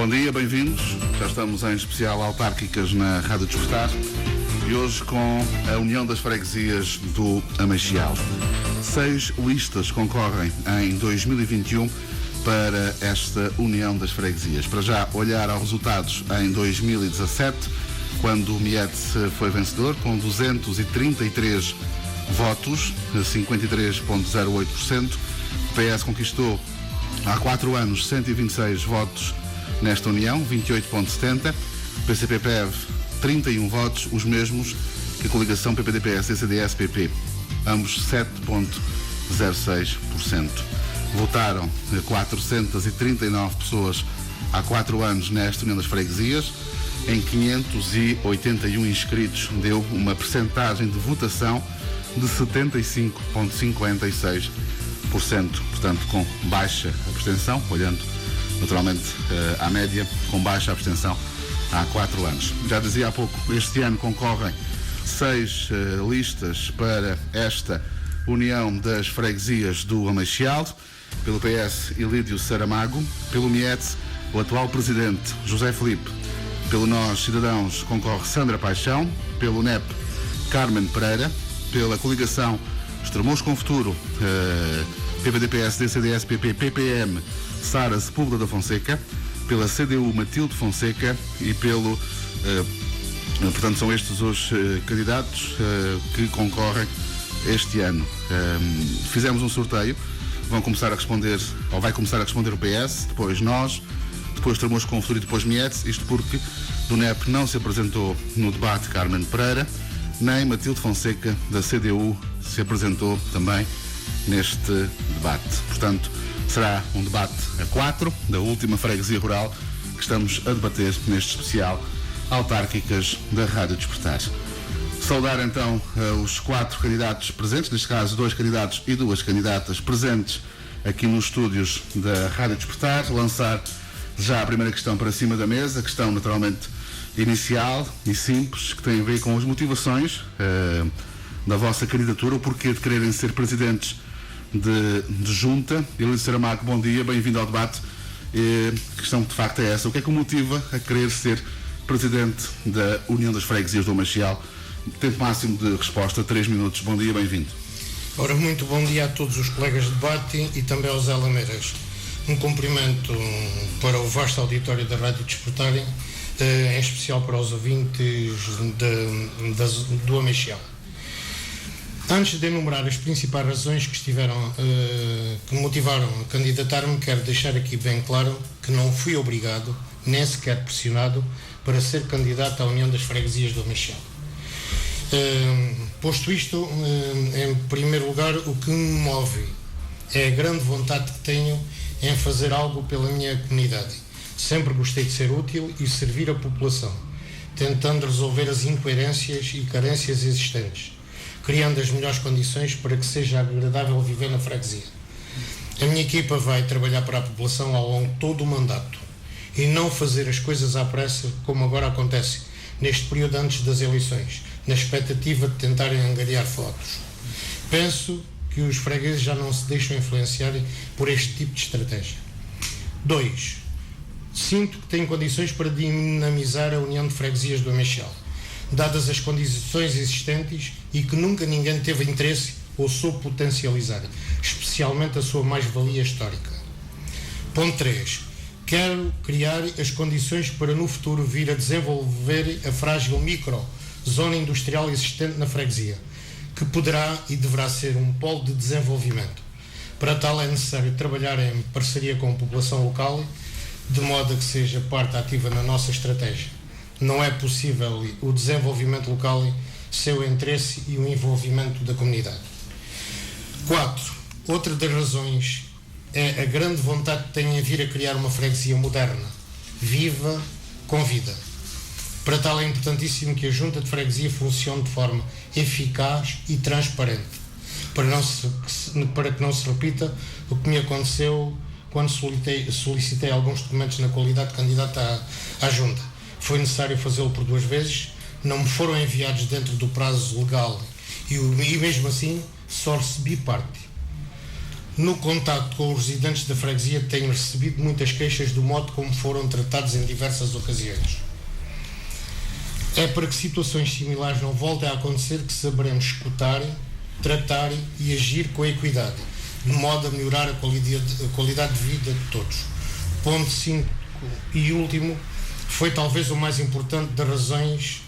Bom dia, bem-vindos. Já estamos em especial autárquicas na Rádio Despertar e hoje com a União das Freguesias do Ameixial. 6 listas concorrem em 2021 para esta União das Freguesias. Para já olhar aos resultados em 2017, quando o Mietz foi vencedor, com 233 votos, 53,08%. O PS conquistou há 4 anos 126 votos nesta União, 28,70%. PCP-PEV, 31 votos, os mesmos que a coligação PPD-PS-CDS-PP, ambos 7,06%. Votaram 439 pessoas há 4 anos nesta União das Freguesias. Em 581 inscritos deu uma percentagem de votação de 75,56%. Portanto, com baixa abstenção, olhando naturalmente à média, com baixa abstenção há 4 anos. Já dizia há pouco, este ano concorrem 6 listas para esta União das Freguesias do Ameixial. Pelo PS, Ilídio Saramago. Pelo Mietz, o atual presidente José Filipe. Pelo Nós Cidadãos concorre Sandra Paixão. Pelo NEP, Carmen Pereira. Pela coligação Estremoz com Futuro, PPD-PS, DCDS-PP, PPM, Sara Sepúlveda da Fonseca. Pela CDU, Matilde Fonseca. E pelo... portanto, são estes os candidatos que concorrem este ano. Fizemos um sorteio. Vão começar a responder, ou vai começar a responder o PS, depois Nós, depois Estremoz com Futuro e depois Mietz. Isto porque do NEP não se apresentou no debate Carmen Pereira, nem Matilde Fonseca da CDU se apresentou também neste debate. Portanto, será um debate a 4 da última freguesia rural que estamos a debater neste especial autárquicas da Rádio Despertar. Saudar então os 4 candidatos presentes, neste caso 2 candidatos e 2 candidatas presentes aqui nos estúdios da Rádio Despertar. Lançar já a primeira questão para cima da mesa, questão naturalmente inicial e simples, que tem a ver com as motivações da vossa candidatura, o porquê de quererem ser presidentes de junta. Ilídio Saramago, bom dia, bem-vindo ao debate. A questão de facto é essa: o que é que o motiva a querer ser presidente da União das Freguesias do Ameixial? Tempo máximo de resposta, 3 minutos. Bom dia, bem-vindo. Ora, muito bom dia a todos os colegas de debate e também aos Alameiras. Um cumprimento para o vasto auditório da Rádio Despertar, em especial para os ouvintes do Ameixial. Antes de enumerar as principais razões que me motivaram a candidatar-me, quero deixar aqui bem claro que não fui obrigado, nem sequer pressionado, para ser candidato à União das Freguesias do Ameixial. Posto isto, em primeiro lugar, o que me move é a grande vontade que tenho em fazer algo pela minha comunidade. Sempre gostei de ser útil e servir a população, tentando resolver as incoerências e carências existentes, criando as melhores condições para que seja agradável viver na freguesia. A minha equipa vai trabalhar para a população ao longo de todo o mandato e não fazer as coisas à pressa, como agora acontece neste período antes das eleições, na expectativa de tentarem angariar votos. Penso que os fregueses já não se deixam influenciar por este tipo de estratégia. 2. Sinto que tenho condições para dinamizar a União de Freguesias do Ameixial, dadas as condições existentes e que nunca ninguém teve interesse ou soube potencializar, especialmente a sua mais-valia histórica. Ponto 3. Quero criar as condições para no futuro vir a desenvolver a frágil zona industrial existente na freguesia, que poderá e deverá ser um polo de desenvolvimento. Para tal é necessário trabalhar em parceria com a população local, de modo a que seja parte ativa na nossa estratégia. Não é possível o desenvolvimento local sem o interesse e o envolvimento da comunidade. 4. Outra das razões é a grande vontade que tenho em vir a criar uma freguesia moderna, viva, com vida. Para tal é importantíssimo que a Junta de Freguesia funcione de forma eficaz e transparente, para que não se repita o que me aconteceu quando solicitei alguns documentos na qualidade de candidato à Junta. Foi necessário fazê-lo por 2 vezes, não me foram enviados dentro do prazo legal e mesmo assim só recebi parte. No contacto com os residentes da freguesia tenho recebido muitas queixas do modo como foram tratados em diversas ocasiões. É para que situações similares não voltem a acontecer que saberemos escutar, tratar e agir com equidade, de modo a melhorar a qualidade de vida de todos. Ponto 5 e último, foi talvez o mais importante das razões,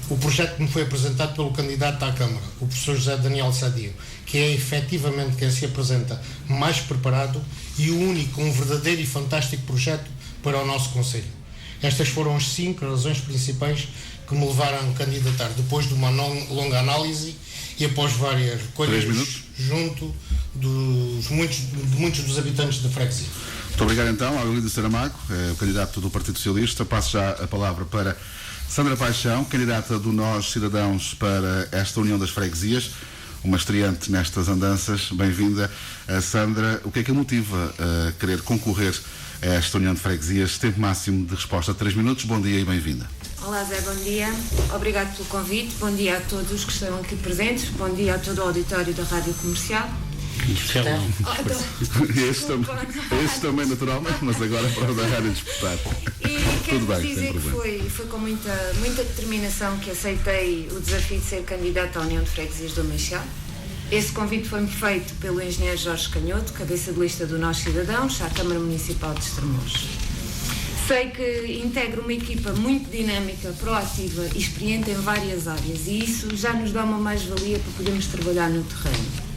o projeto que me foi apresentado pelo candidato à Câmara, o professor José Daniel Sadio, que é efetivamente quem se apresenta mais preparado e o único, um verdadeiro e fantástico projeto para o nosso concelho. Estas foram as 5 razões principais que me levaram a candidatar, depois de uma longa análise e após várias recolhas junto de muitos dos habitantes da freguesia. Muito obrigado então ao Aurélio Saramago, o candidato do Partido Socialista. Passo já a palavra para Sandra Paixão, candidata do Nós Cidadãos para esta União das Freguesias, uma estreante nestas andanças. Bem-vinda, Sandra. O que é que a motiva a querer concorrer a esta União de Freguesias? Tempo máximo de resposta, 3 minutos. Bom dia e bem-vinda. Olá Zé, bom dia. Obrigado pelo convite. Bom dia a todos os que estão aqui presentes. Bom dia a todo o auditório da Rádio Comercial. Este também naturalmente, mas agora para o da Rádio Despertar. E quero dizer que foi com muita determinação que aceitei o desafio de ser candidata à União de Freguesias do Meixal. Esse convite foi-me feito pelo engenheiro Jorge Canhoto, cabeça de lista do Nós Cidadãos, à Câmara Municipal de Estremoz. Sei que integro uma equipa muito dinâmica, proativa e experiente em várias áreas, e isso já nos dá uma mais-valia para podermos trabalhar no terreno.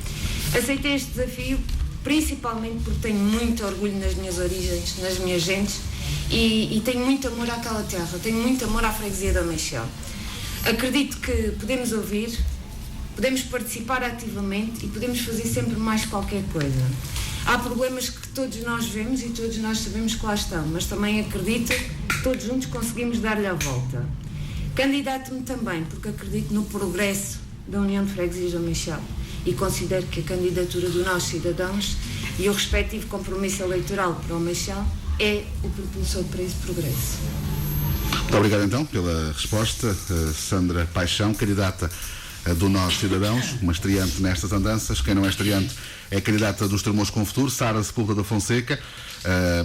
Aceitei este desafio principalmente porque tenho muito orgulho nas minhas origens, nas minhas gentes, e tenho muito amor àquela terra, tenho muito amor à freguesia do Meixal. Acredito que podemos ouvir, podemos participar ativamente e podemos fazer sempre mais qualquer coisa. Há problemas que todos nós vemos e todos nós sabemos que lá estão, mas também acredito que todos juntos conseguimos dar-lhe a volta. Candidato-me também porque acredito no progresso da União de Freguesias do Meixal e considero que a candidatura do Nós Cidadãos e o respectivo compromisso eleitoral para o Meixal é o propulsor para esse progresso. Muito obrigado então pela resposta, Sandra Paixão, candidata do Nós Cidadãos, uma estreante nestas andanças. Quem não é estreante é a candidata do Estremoz com o Futuro, Sara Sepúlveda da Fonseca,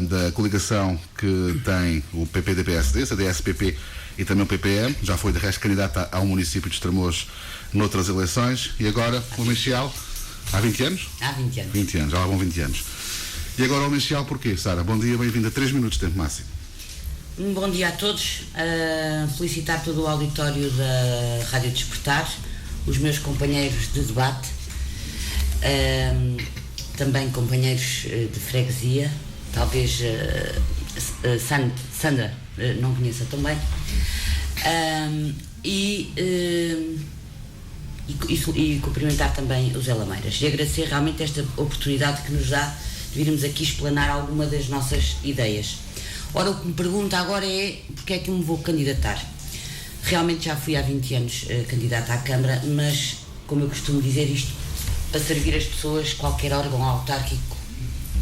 da coligação que tem o PP-PSD, CDS-PP e também o PPM. Já foi de resto candidata ao município de Estremoz noutras eleições. E agora o Meixal, há 20 anos? Há 20 anos. 20 anos, já lá vão 20 anos. E agora o Meixal porquê, Sara? Bom dia, bem-vinda. 3 minutos de tempo máximo. Bom dia a todos. Felicitar todo o auditório da Rádio Despertar, os meus companheiros de debate, também companheiros de freguesia, talvez Sandra não conheça também, e cumprimentar também os Elameiras e agradecer realmente esta oportunidade que nos dá de virmos aqui explanar alguma das nossas ideias. Ora, o que me pergunta agora é porque é que eu me vou candidatar. Realmente já fui há 20 anos candidata à Câmara, mas, como eu costumo dizer, isto para servir as pessoas, qualquer órgão autárquico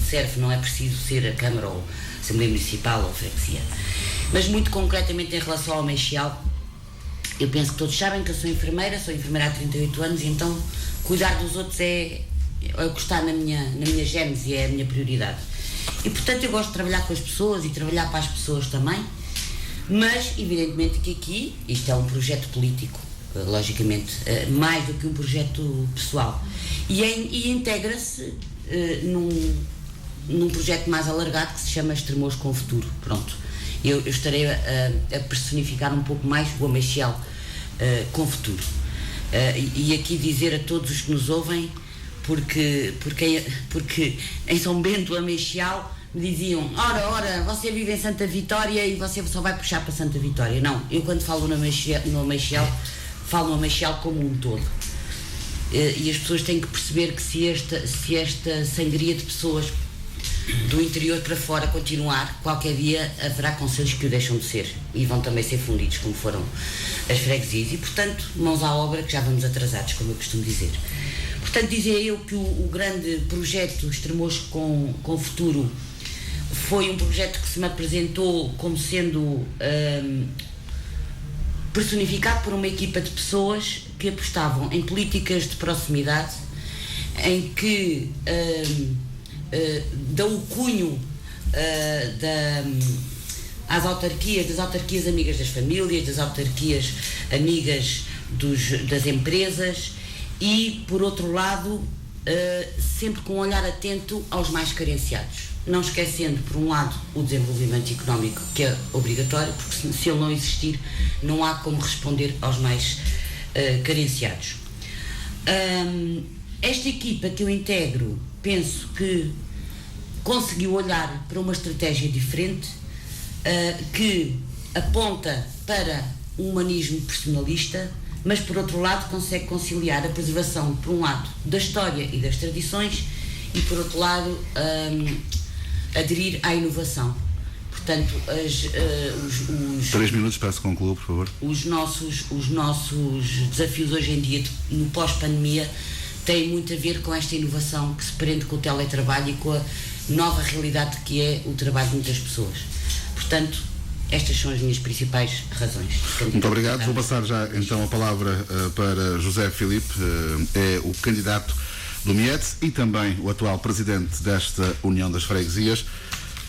serve, não é preciso ser a Câmara ou a Assembleia Municipal ou a freguesia. Mas muito concretamente em relação ao Meixal, eu penso que todos sabem que eu sou enfermeira há 38 anos, e então cuidar dos outros é o que está na minha gênese e é a minha prioridade. E portanto eu gosto de trabalhar com as pessoas e trabalhar para as pessoas também, mas evidentemente que aqui isto é um projeto político, logicamente, mais do que um projeto pessoal, e integra-se num projeto mais alargado que se chama Estremoz com o Futuro. Pronto, eu estarei a personificar um pouco mais o Meixal com o futuro, e aqui dizer a todos os que nos ouvem, porque em São Bento, a Meixal, me diziam, ora, você vive em Santa Vitória e você só vai puxar para Santa Vitória. Não, eu quando falo no Meixal, falo no Meixal como um todo. E as pessoas têm que perceber que se esta sangria de pessoas do interior para fora continuar, qualquer dia haverá concelhos que o deixam de ser e vão também ser fundidos, como foram as freguesias. E, portanto, mãos à obra, que já vamos atrasados, como eu costumo dizer. Portanto, dizia eu que o grande projeto Estremoz com Futuro foi um projeto que se me apresentou como sendo personificado por uma equipa de pessoas que apostavam em políticas de proximidade em que dão o cunho às autarquias, das autarquias amigas das famílias, das autarquias amigas das empresas e, por outro lado, sempre com um olhar atento aos mais carenciados. Não esquecendo, por um lado, o desenvolvimento económico, que é obrigatório, porque se ele não existir, não há como responder aos mais carenciados. Esta equipa que eu integro, penso que conseguiu olhar para uma estratégia diferente, que aponta para um humanismo personalista, mas por outro lado consegue conciliar a preservação, por um lado, da história e das tradições e por outro lado aderir à inovação. Portanto, 3 minutos para se concluir, por favor. Os nossos desafios hoje em dia, no pós-pandemia, têm muito a ver com esta inovação que se prende com o teletrabalho e com a nova realidade que é o trabalho de muitas pessoas. Portanto, estas são as minhas principais razões. Muito obrigado. Vou passar já então a palavra para José Filipe, é o candidato do MIET e também o atual presidente desta União das Freguesias.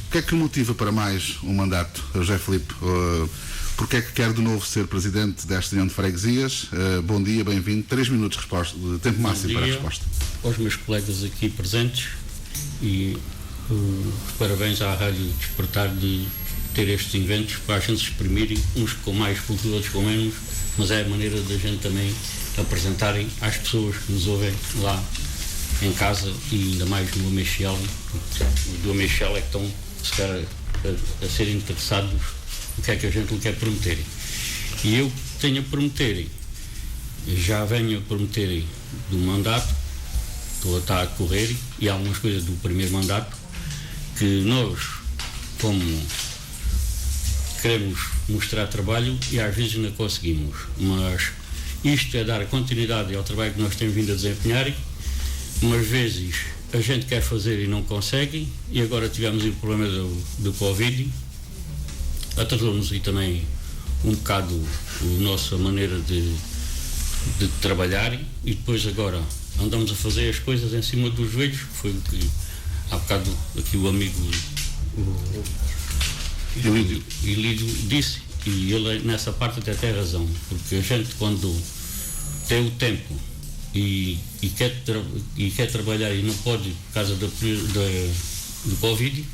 O que é que o motiva para mais um mandato, José Filipe? Porque é que quer de novo ser presidente desta União de Freguesias? Bom dia, bem-vindo. 3 minutos de tempo máximo para a resposta. Aos meus colegas aqui presentes e parabéns à Rádio Despertar de ter estes eventos para a gente se exprimirem, uns com mais cultura, outros com menos, mas é a maneira da gente também apresentarem às pessoas que nos ouvem lá em casa e ainda mais no Ameixal. Do Ameixal é que estão se calhar a ser interessados no que é que a gente lhe quer prometer. E eu tenho a prometer, já venho a prometer do mandato, está a correr, e há algumas coisas do primeiro mandato que nós, como queremos mostrar trabalho e às vezes não conseguimos, mas isto é dar continuidade ao trabalho que nós temos vindo a desempenhar. Umas vezes a gente quer fazer e não consegue, e agora tivemos o problema do Covid, atrasou-nos e também um bocado a nossa maneira de trabalhar, e depois agora andamos a fazer as coisas em cima dos joelhos, que foi o que há bocado aqui o amigo Ilídio disse, e ele nessa parte até tem razão, porque a gente quando tem o tempo e quer trabalhar e não pode por causa do Covid,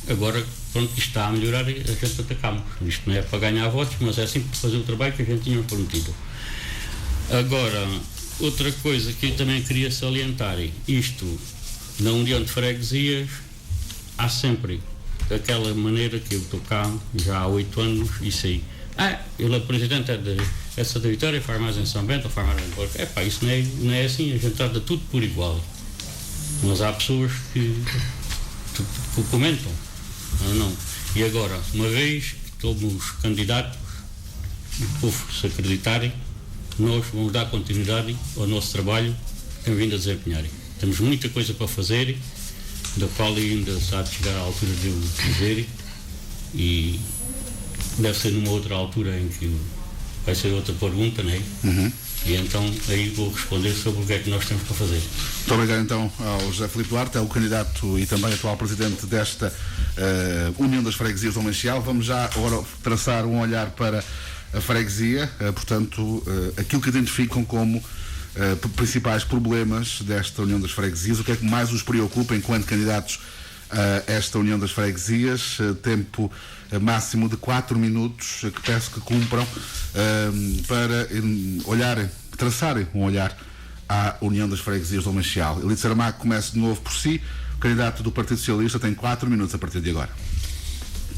agora pronto, isto está a melhorar e a gente atacamos. Isto não é para ganhar votos, mas é sempre para fazer o trabalho que a gente tinha prometido. Agora, outra coisa que eu também queria salientar, isto na União de Freguesias há sempre daquela maneira que eu estou cá já há 8 anos e sei, ele é presidente é Santa Vitória, faz mais em São Bento, faz mais em Porto. Isso não é assim, a gente trata tudo por igual. Mas há pessoas que comentam, não. E agora, uma vez que somos candidatos, o povo se acreditarem, nós vamos dar continuidade ao nosso trabalho que temos vindo a desempenhar. Temos muita coisa para fazer, da qual ainda se há de chegar à altura de eu dizer, e deve ser numa outra altura em que vai ser outra pergunta, não é? Uhum. E então aí vou responder sobre o que é que nós temos para fazer. Muito obrigado então ao José Filipe Duarte, é o candidato e também atual presidente desta União das Freguesias do Ameixal. Vamos já agora traçar um olhar para a freguesia, portanto, aquilo que identificam como principais problemas desta União das Freguesias, o que é que mais os preocupa enquanto candidatos a esta União das Freguesias. Tempo máximo de 4 minutos que peço que cumpram para traçarem um olhar à União das Freguesias do Ameixal. Elide Saramago começa de novo por si. O candidato do Partido Socialista tem 4 minutos a partir de agora.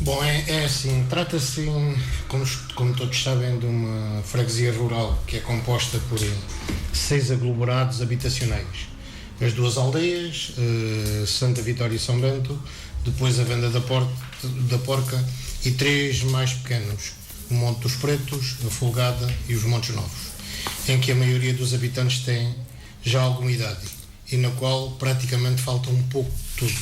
Bom, é assim, trata-se, como todos sabem, de uma freguesia rural que é composta por 6 aglomerados habitacionais. As 2 aldeias, Santa Vitória e São Bento, depois a Venda da Porca e 3 mais pequenos, o Monte dos Pretos, a Folgada e os Montes Novos, em que a maioria dos habitantes tem já alguma idade e na qual praticamente falta um pouco de tudo,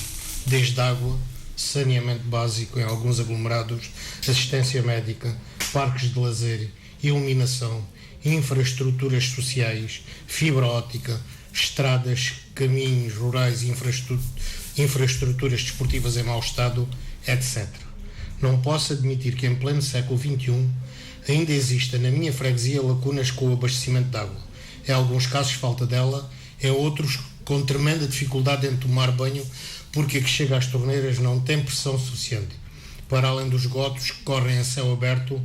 desde água, saneamento básico em alguns aglomerados, assistência médica, parques de lazer, iluminação, infraestruturas sociais, fibra óptica, estradas, caminhos rurais e infraestruturas desportivas em mau estado, etc. Não posso admitir que em pleno século XXI ainda exista na minha freguesia lacunas com o abastecimento de água. Em alguns casos falta dela, em outros com tremenda dificuldade em tomar banho porque a que chega às torneiras não tem pressão suficiente, para além dos esgotos que correm a céu aberto,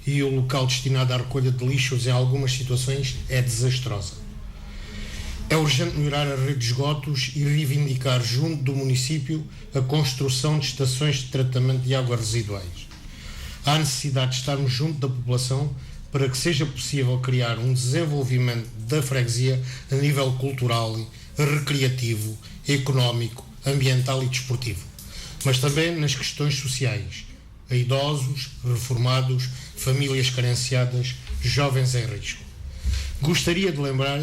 e o local destinado à recolha de lixos em algumas situações é desastrosa. É urgente melhorar a rede de esgotos e reivindicar junto do município a construção de estações de tratamento de águas residuais. Há necessidade de estarmos junto da população para que seja possível criar um desenvolvimento da freguesia a nível cultural, recreativo, económico, ambiental e desportivo, mas também nas questões sociais, a idosos, reformados, famílias carenciadas, jovens em risco. Gostaria de lembrar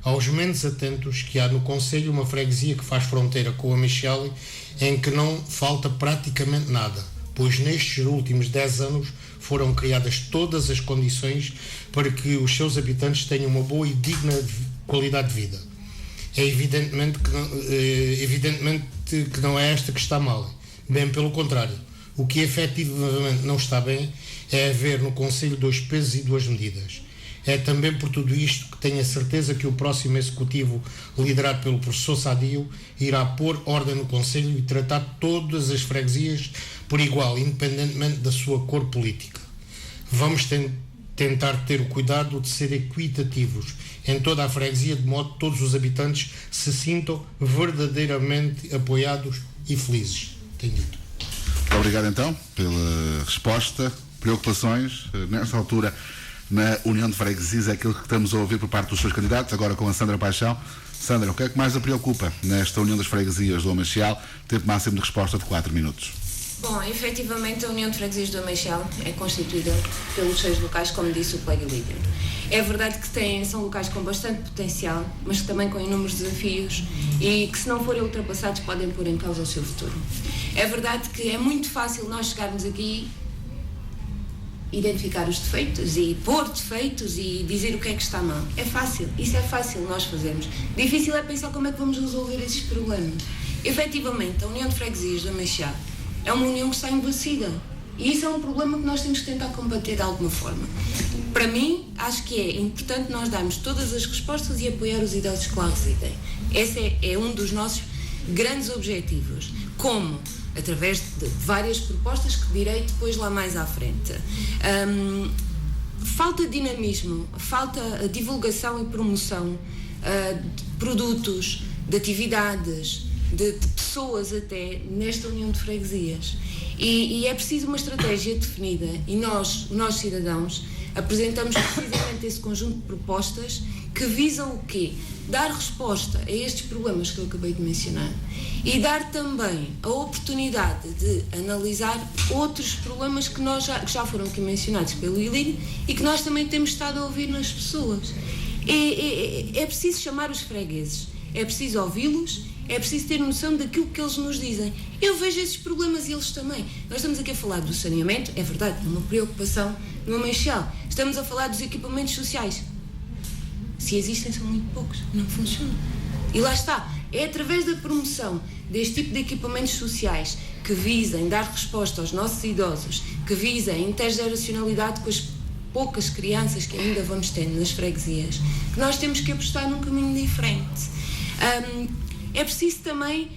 aos menos atentos que há no concelho uma freguesia que faz fronteira com a Meixal, em que não falta praticamente nada, pois nestes últimos 10 anos foram criadas todas as condições para que os seus habitantes tenham uma boa e digna qualidade de vida. É evidentemente que não é esta que está mal, bem pelo contrário. O que efetivamente não está bem é haver no Conselho 2 pesos e 2 medidas. É também por tudo isto que tenho a certeza que o próximo Executivo, liderado pelo professor Sadio, irá pôr ordem no Conselho e tratar todas as freguesias por igual, independentemente da sua cor política. Vamos tentar ter o cuidado de ser equitativos em toda a freguesia, de modo que todos os habitantes se sintam verdadeiramente apoiados e felizes. Tenho dito. Muito obrigado então pela resposta. Preocupações nesta altura na União de Freguesias é aquilo que estamos a ouvir por parte dos seus candidatos, agora com a Sandra Paixão. Sandra, o que é que mais a preocupa nesta União das Freguesias do Ameixal? Tempo máximo de resposta de 4 minutos. Bom, efetivamente a União de Freguesias do Ameixal é constituída pelos 6 locais, como disse o colega líder. É verdade que são locais com bastante potencial, mas também com inúmeros desafios e que, se não forem ultrapassados, podem pôr em causa o seu futuro. É verdade que é muito fácil nós chegarmos aqui, identificar os defeitos e pôr defeitos e dizer o que é que está mal. É fácil, isso é fácil nós fazermos. Difícil é pensar como é que vamos resolver esses problemas. Efetivamente, a União de Freguesias do Ameixal é uma união que está envelhecida. E isso é um problema que nós temos que tentar combater de alguma forma. Para mim, acho que é importante nós darmos todas as respostas e apoiar os idosos que lá residem. Esse é um dos nossos grandes objetivos. Como? Através de várias propostas que direi depois lá mais à frente. Falta dinamismo, falta divulgação e promoção de produtos, de atividades, de pessoas até nesta União de Freguesias. E é preciso uma estratégia definida e nós cidadãos, apresentamos precisamente esse conjunto de propostas que visam o quê? Dar resposta a estes problemas que eu acabei de mencionar e dar também a oportunidade de analisar outros problemas que já foram aqui mencionados pelo Ilírio e que nós também temos estado a ouvir nas pessoas. É preciso chamar os fregueses, é preciso ouvi-los, é preciso ter noção daquilo que eles nos dizem. Eu vejo esses problemas e eles também. Nós estamos aqui a falar do saneamento, é verdade, é uma preocupação no Ameixal. Estamos a falar dos equipamentos sociais. Se existem, são muito poucos, não funcionam. E lá está, é através da promoção deste tipo de equipamentos sociais que visem dar resposta aos nossos idosos, que visem intergeracionalidade com as poucas crianças que ainda vamos tendo nas freguesias, que nós temos que apostar num caminho diferente. É preciso também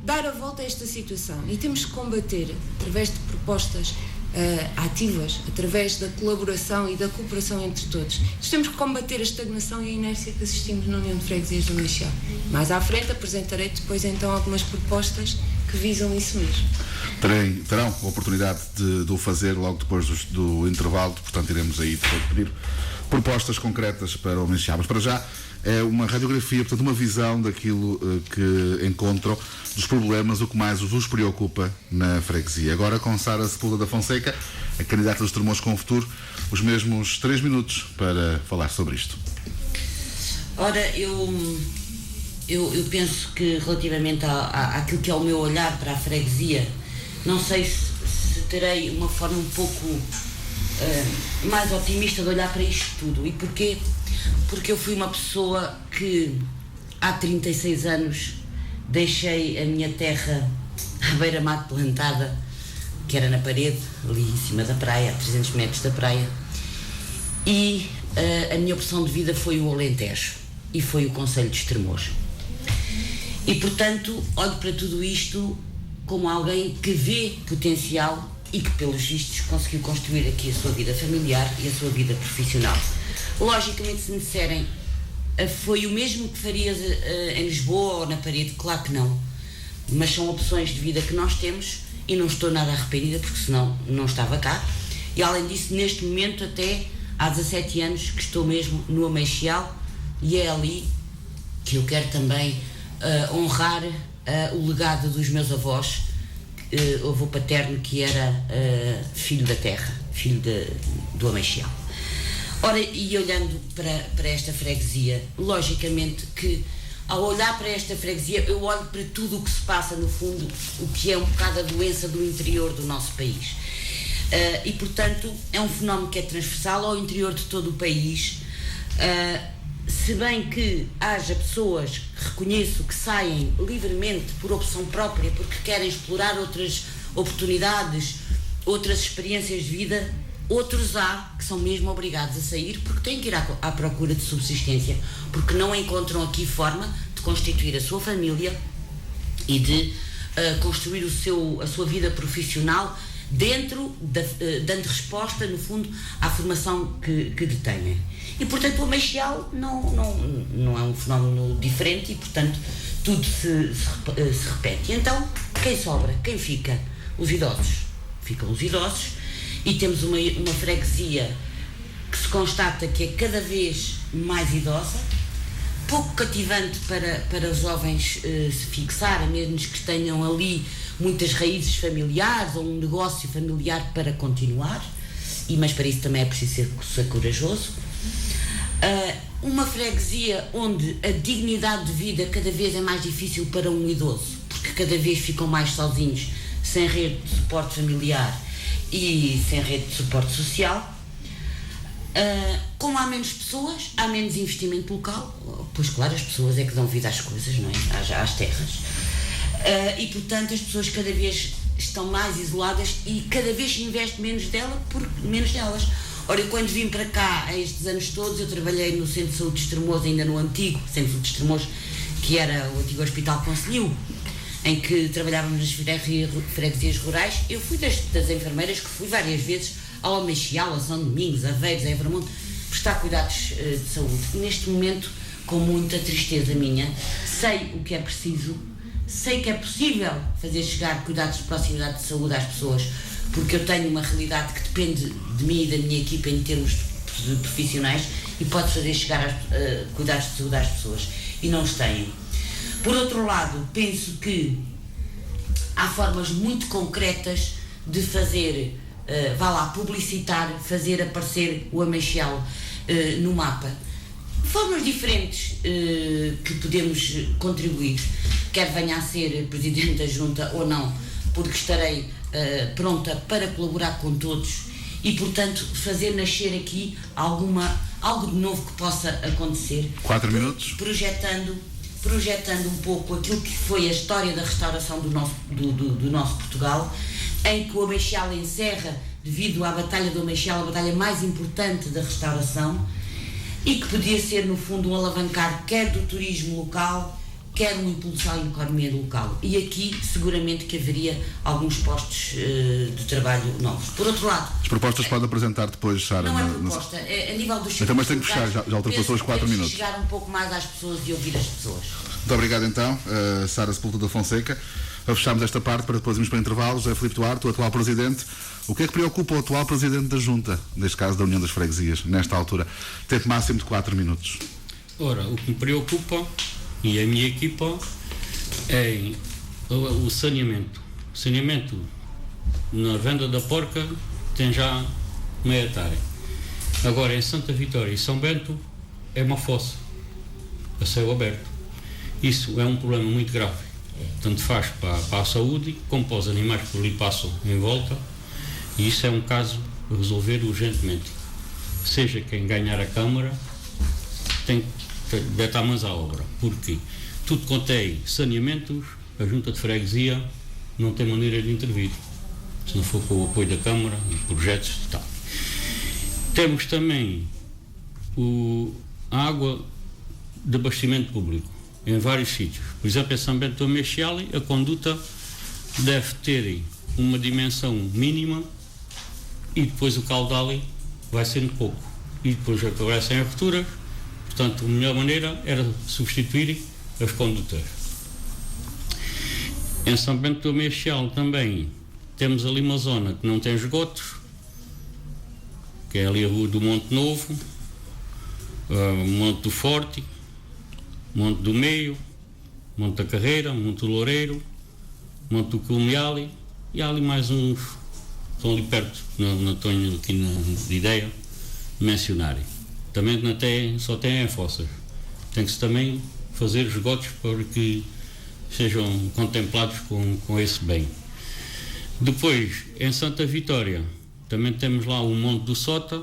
dar a volta a esta situação e temos que combater através de propostas ativas, através da colaboração e da cooperação entre todos. Nós temos que combater a estagnação e a inércia que assistimos na União de Freguesias do Ameixal. Mais à frente apresentarei depois então algumas propostas que visam isso mesmo. Terão a oportunidade de o fazer logo depois do intervalo, portanto iremos aí depois pedir propostas concretas para o Ameixal. Mas para já é uma radiografia, portanto uma visão daquilo que encontram, dos problemas, o que mais vos preocupa na freguesia. Agora com Sara Sepúlveda da Fonseca, a candidata dos Tremores com o Futuro, os mesmos 3 minutos para falar sobre isto. Ora, eu penso que relativamente àquilo que é o meu olhar para a freguesia, não sei se terei uma forma um pouco mais otimista de olhar para isto tudo. E porquê? Porque eu fui uma pessoa que há 36 anos deixei a minha terra à beira-mar plantada, que era na parede, ali em cima da praia, a 300 metros da praia, e a minha opção de vida foi o Alentejo e foi o concelho de Estremoz. E portanto olho para tudo isto como alguém que vê potencial e que pelos vistos conseguiu construir aqui a sua vida familiar e a sua vida profissional. Logicamente, se me disserem foi o mesmo que farias em Lisboa ou na parede, claro que não, mas são opções de vida que nós temos e não estou nada arrependida, porque senão não estava cá. E além disso, neste momento até há 17 anos que estou mesmo no Ameixial, e é ali que eu quero também honrar o legado dos meus avós, o avô paterno que era filho da terra, filho do Ameixial. Ora, e olhando para esta freguesia, logicamente que ao olhar para esta freguesia eu olho para tudo o que se passa no fundo, o que é um bocado a doença do interior do nosso país. E portanto é um fenómeno que é transversal ao interior de todo o país, se bem que haja pessoas que reconheço que saem livremente por opção própria, porque querem explorar outras oportunidades, outras experiências de vida, outros há que são mesmo obrigados a sair porque têm que ir à procura de subsistência, porque não encontram aqui forma de constituir a sua família e de construir a sua vida profissional dando resposta, no fundo, à formação que detêm. E, portanto, o Ameixial não é um fenómeno diferente e, portanto, tudo se repete. E então, quem sobra? Quem fica? Os idosos. Ficam os idosos e temos uma freguesia que se constata que é cada vez mais idosa, pouco cativante para os jovens se fixarem, mesmo que tenham ali muitas raízes familiares ou um negócio familiar para continuar, mas para isso também é preciso ser corajoso. Uma freguesia onde a dignidade de vida cada vez é mais difícil para um idoso, porque cada vez ficam mais sozinhos, sem rede de suporte familiar e sem rede de suporte social. Como há menos pessoas, há menos investimento local, pois claro, as pessoas é que dão vida às coisas, não é? Às terras. E portanto as pessoas cada vez estão mais isoladas e cada vez se investe menos delas. Ora, eu quando vim para cá, há estes anos todos, eu trabalhei no Centro de Saúde de Estremoz, ainda no antigo Centro de Saúde de Estremoz, que era o antigo Hospital Conselho, em que trabalhávamos nas freguesias rurais. Eu fui das enfermeiras que fui várias vezes ao Ameixial, a São Domingos, a Aveiros, a Evermonte, prestar cuidados de saúde. E neste momento, com muita tristeza minha, sei o que é preciso, sei que é possível fazer chegar cuidados de proximidade de saúde às pessoas, porque eu tenho uma realidade que depende de mim e da minha equipa em termos de profissionais e pode fazer chegar cuidados de saúde às pessoas, e não os tenho. Por outro lado, penso que há formas muito concretas de fazer, publicitar, fazer aparecer o Ameixial no mapa. Formas diferentes que podemos contribuir, quer venha a ser Presidente da Junta ou não, porque estarei pronta para colaborar com todos e, portanto, fazer nascer aqui algo de novo que possa acontecer. 4 minutos. Projetando um pouco aquilo que foi a história da restauração do nosso Portugal, em que o Ameixial encerra, devido à Batalha do Ameixial, a batalha mais importante da restauração, e que podia ser, no fundo, um alavancar quer do turismo local, quer um impulso à economia local. E aqui, seguramente, que haveria alguns postos de trabalho novos. Por outro lado... As propostas pode apresentar depois, Sara. Não é proposta, é a nível dos... Então, mas tem que fechar, já ultrapassou os 4 minutos. Chegar um pouco mais às pessoas e ouvir as pessoas. Muito obrigado, então, Sara Sepultura da Fonseca. Fechamos esta parte para depois irmos para intervalos. José Filipe Duarte, o atual Presidente. O que é que preocupa o atual Presidente da Junta, neste caso da União das Freguesias, nesta altura? Tempo máximo de 4 minutos. Ora, o que me preocupa, e a minha equipa, é o saneamento. O saneamento na Venda da Porca tem já meia hectare. Agora, em Santa Vitória e São Bento, é uma fossa a céu aberto. Isso é um problema muito grave, tanto faz para a saúde como para os animais que por ali passam em volta, e isso é um caso a resolver urgentemente. Seja quem ganhar a Câmara, tem deve mãos à obra, porque tudo quanto é saneamentos, a Junta de Freguesia não tem maneira de intervir, se não for com o apoio da Câmara, projetos e tal. Temos também a água de abastecimento público, em vários sítios. Por exemplo, em São Bento do Meixal, a conduta deve ter uma dimensão mínima e depois o caudal vai sendo pouco. E depois aparecem as rupturas, portanto, a melhor maneira era substituir as condutas. Em São Bento do Meixal também temos ali uma zona que não tem esgotos, que é ali a rua do Monte Novo, Monte do Forte, Monte do Meio, Monte da Carreira, Monte do Loureiro, Monte do Colmeale, e há ali mais uns, estão ali perto, não tenho aqui na ideia de mencionarem. Também só tem fossas. Tem que se também fazer esgotos para que sejam contemplados com esse bem. Depois, em Santa Vitória, também temos lá o Monte do Sota,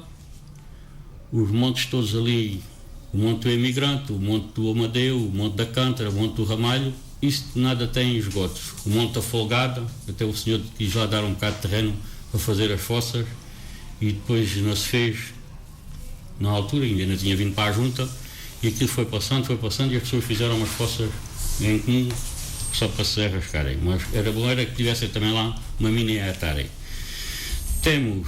os montes todos ali, o Monte do Emigrante, o Monte do Amadeu, o Monte da Cântara, o Monte do Ramalho, isso nada tem esgotos. O Monte da Folgada, até o senhor quis lá dar um bocado de terreno para fazer as fossas, e depois não se fez, na altura ainda não tinha vindo para a junta, e aquilo foi passando, e as pessoas fizeram umas fossas em comum, só para se arrascarem. Mas era bom que tivessem também lá uma mini hectare. Temos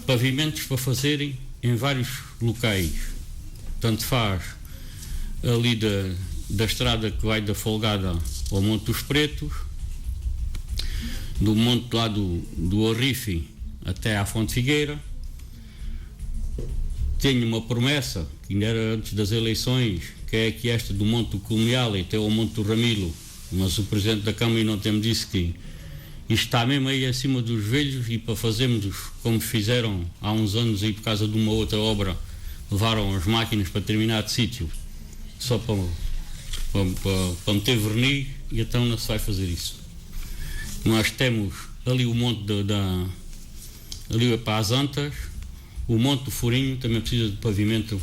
pavimentos para fazerem em vários locais. Tanto faz ali da estrada que vai da Folgada ao Monte dos Pretos, do monte lá do Arrife até à Fonte Figueira. Tenho uma promessa, que ainda era antes das eleições, que é que esta do Monte do Colmeale até ao Monte do Ramilo, mas o Presidente da Câmara não tem-me disse que isto está mesmo aí acima dos velhos, e para fazermos como fizeram há uns anos aí por causa de uma outra obra, levaram as máquinas para determinado sítio só para meter verniz, e então não se vai fazer isso. Nós temos ali o monte ali para as Antas, o Monte do Furinho também precisa de pavimento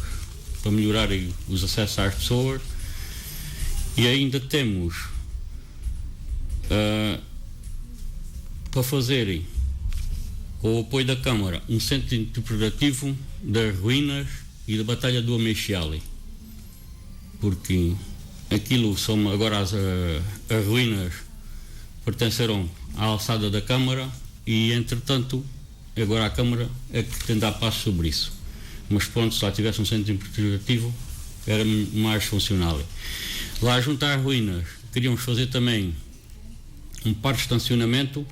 para melhorar os acessos às pessoas, e ainda temos para fazerem, com o apoio da Câmara, um centro interpretativo das ruínas e da Batalha do Ameixale, porque aquilo são agora as ruínas pertenceram à alçada da Câmara, e entretanto agora a Câmara é que tem de dar passo sobre isso. Mas pronto, se lá tivesse um centro interpretativo era mais funcional. Lá junto às ruínas queríamos fazer também um parque de estacionamento,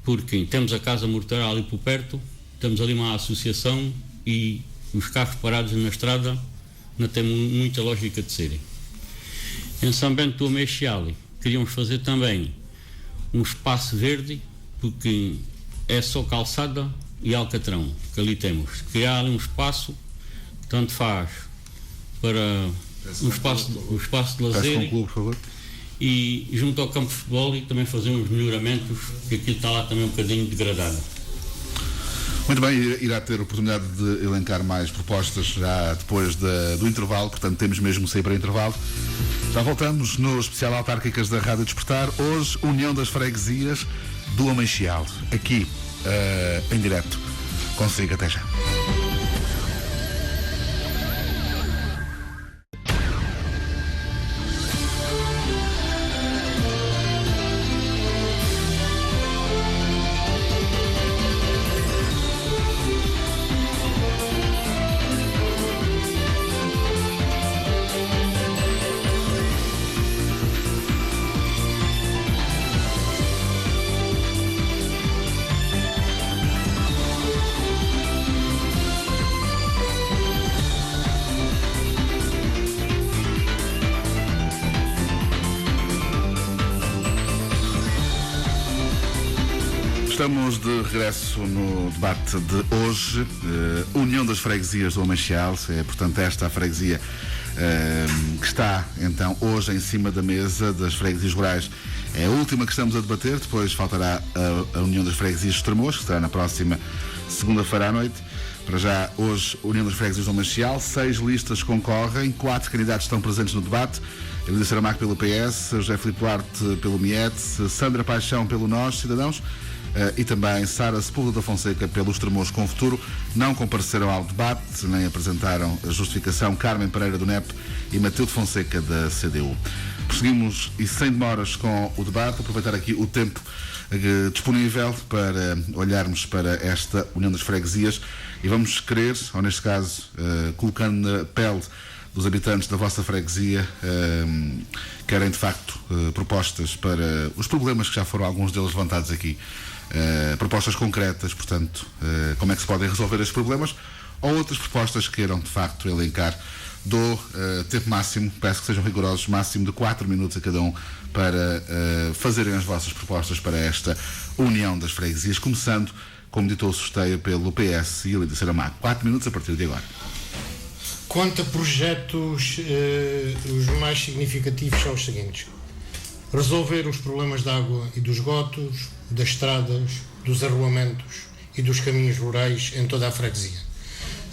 porque temos a Casa Morteira ali por perto, temos ali uma associação, e os carros parados na estrada não tem muita lógica de serem. Em São Bento do Meixal queríamos fazer também um espaço verde, porque é só calçada e alcatrão que ali temos. Criar ali um espaço, tanto faz para um espaço de lazer, por favor. E junto ao campo de futebol, e também fazer uns melhoramentos, porque aquilo está lá também um bocadinho degradado. Muito bem, irá ter a oportunidade de elencar mais propostas já depois do intervalo, portanto temos mesmo que sair para o intervalo. Já voltamos no especial Autárquicas da Rádio Despertar, hoje União das Freguesias do Ameixal, aqui em direto. Consigo, até já. Estamos de regresso no debate de hoje, União das Freguesias do Ameixal, é portanto esta a freguesia que está então hoje em cima da mesa das freguesias rurais. É a última que estamos a debater, depois faltará a União das Freguesias de Estremoz, que estará na próxima segunda-feira à noite. Para já, hoje, a União das Freguesias do Machial, 6 listas concorrem, 4 candidatos estão presentes no debate. Elida Saramago pelo PS, José Filipe Duarte pelo MIET, Sandra Paixão pelo Nós, Cidadãos, e também Sara Sepúlveda da Fonseca pelo Estremoz com Futuro. Não compareceram ao debate, nem apresentaram a justificação Carmen Pereira do NEP e Matilde Fonseca da CDU. Prosseguimos e sem demoras com o debate, aproveitar aqui o tempo disponível para olharmos para esta União das Freguesias e vamos querer, ou neste caso, colocando na pele dos habitantes da vossa freguesia, querem de facto propostas para os problemas que já foram alguns deles levantados aqui, propostas concretas, portanto, como é que se podem resolver estes problemas, ou outras propostas que queiram de facto elencar. Dou tempo máximo, peço que sejam rigorosos, máximo de 4 minutos a cada um para fazerem as vossas propostas para esta União das Freguesias, começando, como ditou o sorteio, pelo PS e Elida Saramago. 4 minutos a partir de agora. Quanto a projetos, os mais significativos são os seguintes: resolver os problemas de água e dos esgotos, das estradas, dos arruamentos e dos caminhos rurais em toda a freguesia.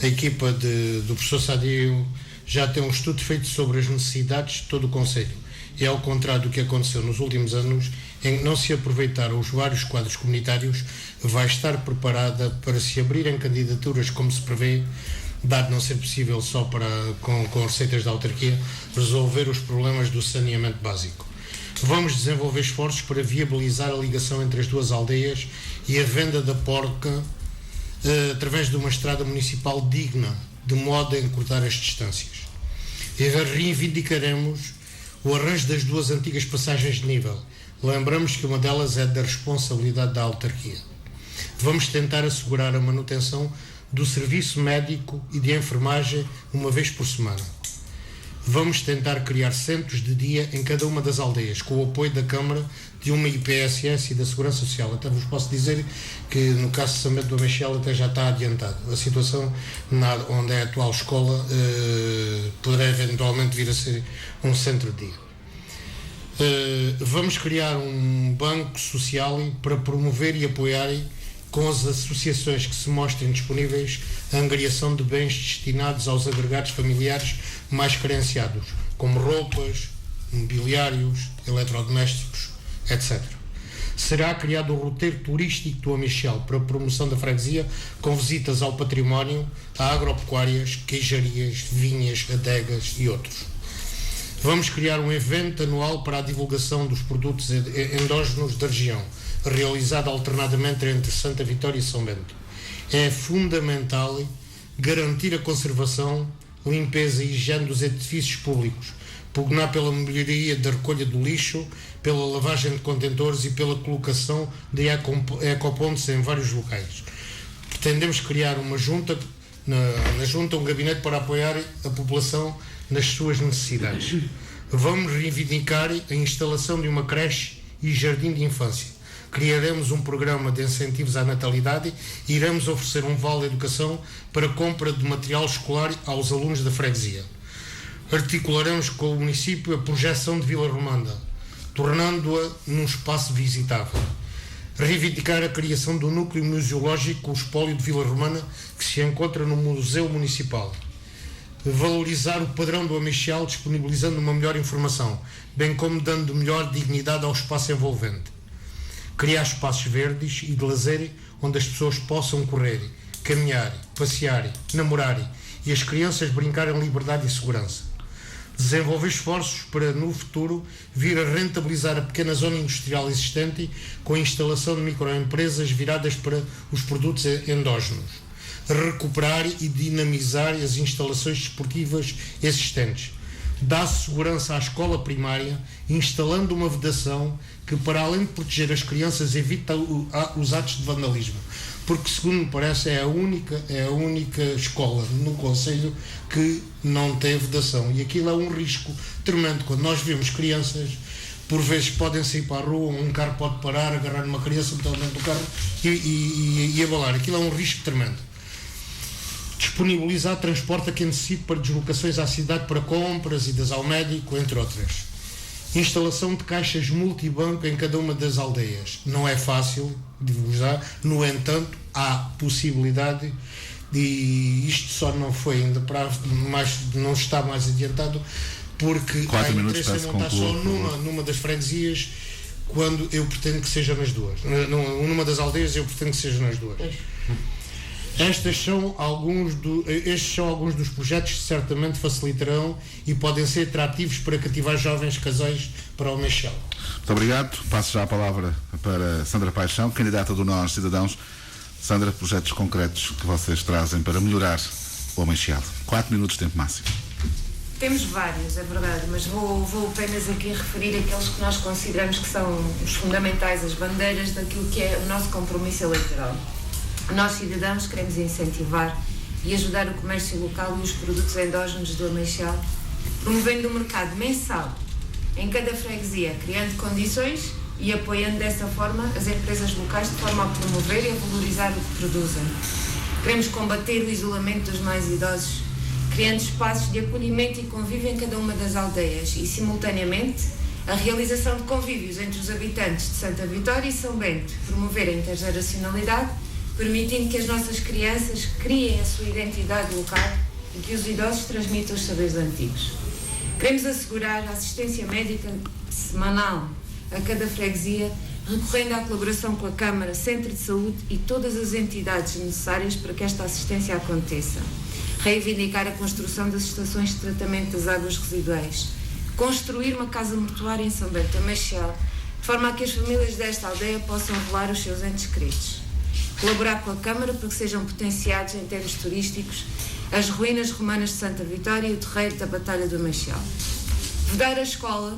A equipa do professor Sadio já tem um estudo feito sobre as necessidades de todo o concelho. E ao contrário do que aconteceu nos últimos anos, em que não se aproveitaram os vários quadros comunitários, vai estar preparada para se abrirem candidaturas como se prevê, dado não ser possível só com receitas da autarquia, resolver os problemas do saneamento básico. Vamos desenvolver esforços para viabilizar a ligação entre as duas aldeias e a venda da porca através de uma estrada municipal digna, de modo a encurtar as distâncias. E reivindicaremos o arranjo das duas antigas passagens de nível. Lembramos que uma delas é da responsabilidade da autarquia. Vamos tentar assegurar a manutenção do serviço médico e de enfermagem uma vez por semana. Vamos tentar criar centros de dia em cada uma das aldeias, com o apoio da Câmara, de uma IPSS e da Segurança Social. Até vos posso dizer que no caso de São Bento do Machial até já está adiantado. A situação onde é a atual escola poderá eventualmente vir a ser um centro de dia. Vamos criar um banco social para promover e apoiar com as associações que se mostrem disponíveis a angariação de bens destinados aos agregados familiares mais carenciados, como roupas, mobiliários, eletrodomésticos, etc. Será criado um roteiro turístico do Amichel para a promoção da freguesia, com visitas ao património, a agropecuárias, queijarias, vinhas, adegas e outros. Vamos criar um evento anual para a divulgação dos produtos endógenos da região, realizado alternadamente entre Santa Vitória e São Bento. É fundamental garantir a conservação, limpeza e higiene dos edifícios públicos, pugnar pela melhoria da recolha do lixo, pela lavagem de contentores e pela colocação de ecopontos em vários locais. Pretendemos criar uma junta, na junta um gabinete para apoiar a população nas suas necessidades. Vamos reivindicar a instalação de uma creche e jardim de infância. Criaremos um programa de incentivos à natalidade e iremos oferecer um vale de educação para compra de material escolar aos alunos da freguesia. Articularemos com o município a projeção de Vila Romanda, tornando-a num espaço visitável. Reivindicar a criação do núcleo museológico, o espólio de Vila Romana, que se encontra no Museu Municipal. Valorizar o padrão do Amichel, disponibilizando uma melhor informação, bem como dando melhor dignidade ao espaço envolvente. Criar espaços verdes e de lazer onde as pessoas possam correr, caminhar, passear, namorar e as crianças brincar em liberdade e segurança. Desenvolver esforços para, no futuro, vir a rentabilizar a pequena zona industrial existente com a instalação de microempresas viradas para os produtos endógenos. Recuperar e dinamizar as instalações desportivas existentes. Dar segurança à escola primária, instalando uma vedação que, para além de proteger as crianças, evita os atos de vandalismo. Porque, segundo me parece, é a única escola no concelho que não tem vedação. E aquilo é um risco tremendo. Quando nós vemos crianças, por vezes podem sair para a rua, um carro pode parar, agarrar uma criança, meter dentro do carro e abalar. Aquilo é um risco tremendo. disponibilizar transporte a quem necessite para deslocações à cidade para compras, idas ao médico, entre outras. Instalação de caixas multibanco em cada uma das aldeias. Não é fácil de vos dar, no entanto, há possibilidade, e isto só não foi ainda não está mais adiantado, porque há interesse em montar só numa das freguesias, quando eu pretendo que seja nas duas. Numa das aldeias eu pretendo que seja nas duas. Estes são alguns dos projetos que certamente facilitarão e podem ser atrativos para cativar jovens casais para o Meixal. Muito obrigado. Passo já a palavra para Sandra Paixão, candidata do Nós Cidadãos. Sandra, projetos concretos que vocês trazem para melhorar o Meixal. 4 minutos de tempo máximo. Temos vários, é verdade, mas vou apenas aqui referir aqueles que nós consideramos que são os fundamentais, as bandeiras daquilo que é o nosso compromisso eleitoral. Nós, cidadãos, queremos incentivar e ajudar o comércio local e os produtos endógenos do Meixal, promovendo um mercado mensal em cada freguesia, criando condições e apoiando dessa forma as empresas locais de forma a promover e a valorizar o que produzem. Queremos combater o isolamento dos mais idosos, criando espaços de acolhimento e convívio em cada uma das aldeias e, simultaneamente, a realização de convívios entre os habitantes de Santa Vitória e São Bento, promover a intergeracionalidade, permitindo que as nossas crianças criem a sua identidade local e que os idosos transmitam os saberes antigos. Queremos assegurar a assistência médica semanal a cada freguesia, recorrendo à colaboração com a Câmara, Centro de Saúde e todas as entidades necessárias para que esta assistência aconteça. Reivindicar a construção das estações de tratamento das águas residuais. Construir uma casa mortuária em São Bento, Meixal, de forma a que as famílias desta aldeia possam velar os seus entes queridos. Colaborar com a Câmara para que sejam potenciados em termos turísticos as ruínas romanas de Santa Vitória e o terreiro da Batalha do Meixal. Vedar a escola,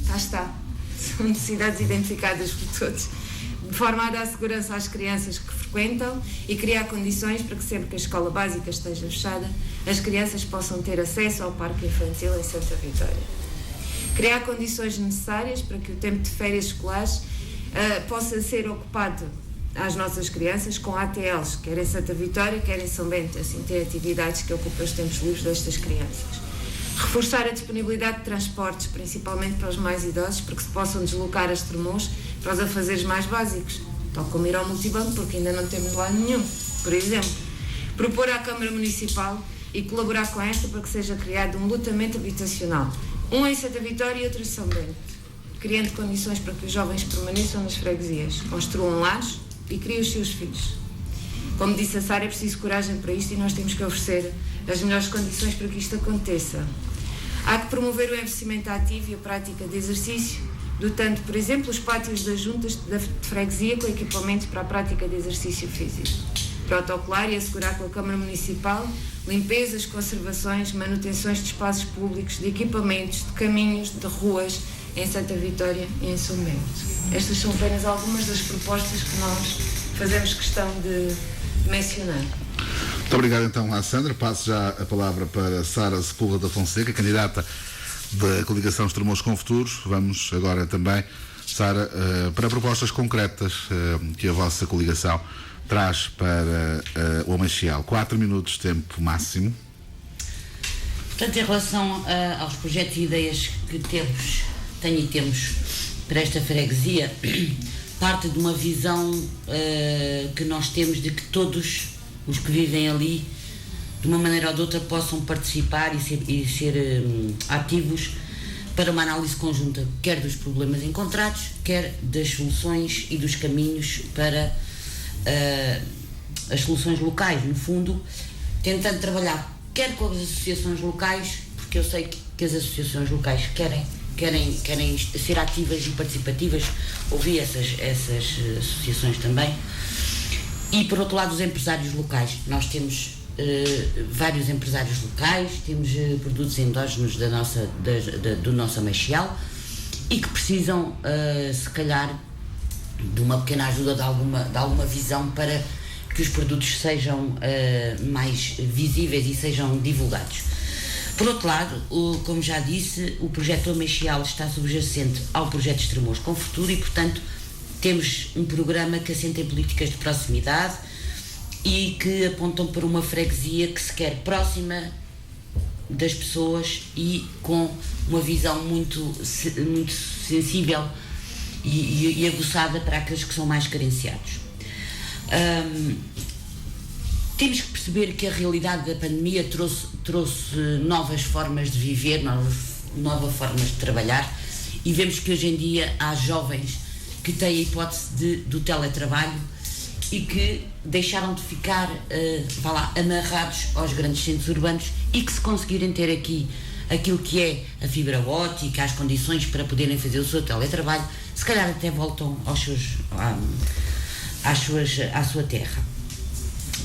cá está, são necessidades identificadas por todos, de forma a dar segurança às crianças que frequentam e criar condições para que sempre que a escola básica esteja fechada, as crianças possam ter acesso ao parque infantil em Santa Vitória. Criar condições necessárias para que o tempo de férias escolares possa ser ocupado às nossas crianças com ATLs, quer em Santa Vitória, quer em São Bento, assim ter atividades que ocupam os tempos livres destas crianças. Reforçar a disponibilidade de transportes, principalmente para os mais idosos, para que se possam deslocar a Estremoz para os afazeres mais básicos, tal como ir ao multibanco, porque ainda não temos lá nenhum, por exemplo. Propor à Câmara Municipal e colaborar com esta para que seja criado um lotamento habitacional, um em Santa Vitória e outro em São Bento, criando condições para que os jovens permaneçam nas freguesias, construam lares e criem os seus filhos. Como disse a Sara, é preciso coragem para isto e nós temos que oferecer as melhores condições para que isto aconteça. Há que promover o investimento ativo e a prática de exercício, dotando, por exemplo, os pátios das juntas de freguesia com equipamento para a prática de exercício físico. Protocolar e assegurar com a Câmara Municipal limpezas, conservações, manutenções de espaços públicos, de equipamentos, de caminhos, de ruas, em Santa Vitória e em São Bento. Estas são apenas algumas das propostas que nós fazemos questão de mencionar. Muito obrigado então à Sandra. Passo já a palavra para Sara Sepúlveda da Fonseca, candidata da coligação Estremoz com Futuro. Vamos agora também, Sara, para propostas concretas que a vossa coligação traz para o Meixal. 4 minutos de tempo máximo. Portanto, em relação aos projetos e ideias que temos para esta freguesia, parte de uma visão que nós temos de que todos os que vivem ali, de uma maneira ou de outra, possam participar e ser ativos para uma análise conjunta, quer dos problemas encontrados, quer das soluções e dos caminhos para as soluções locais, no fundo, tentando trabalhar quer com as associações locais, porque eu sei que as associações locais querem ser ativas e participativas, ouvir essas associações também, e por outro lado os empresários locais. Nós temos vários empresários locais, temos produtos endógenos do nosso Meixal e que precisam se calhar de uma pequena ajuda, de alguma visão para que os produtos sejam mais visíveis e sejam divulgados. Por outro lado, como já disse, o projeto Meixal está subjacente ao projeto Estremoz com Futuro e, portanto, temos um programa que assenta em políticas de proximidade e que apontam para uma freguesia que se quer próxima das pessoas e com uma visão muito sensível e aguçada para aqueles que são mais carenciados. Temos que perceber que a realidade da pandemia trouxe novas formas de viver, novas formas de trabalhar, e vemos que hoje em dia há jovens que têm a hipótese do teletrabalho e que deixaram de ficar amarrados aos grandes centros urbanos, e que, se conseguirem ter aqui aquilo que é a fibra óptica, as condições para poderem fazer o seu teletrabalho, se calhar até voltam à sua terra.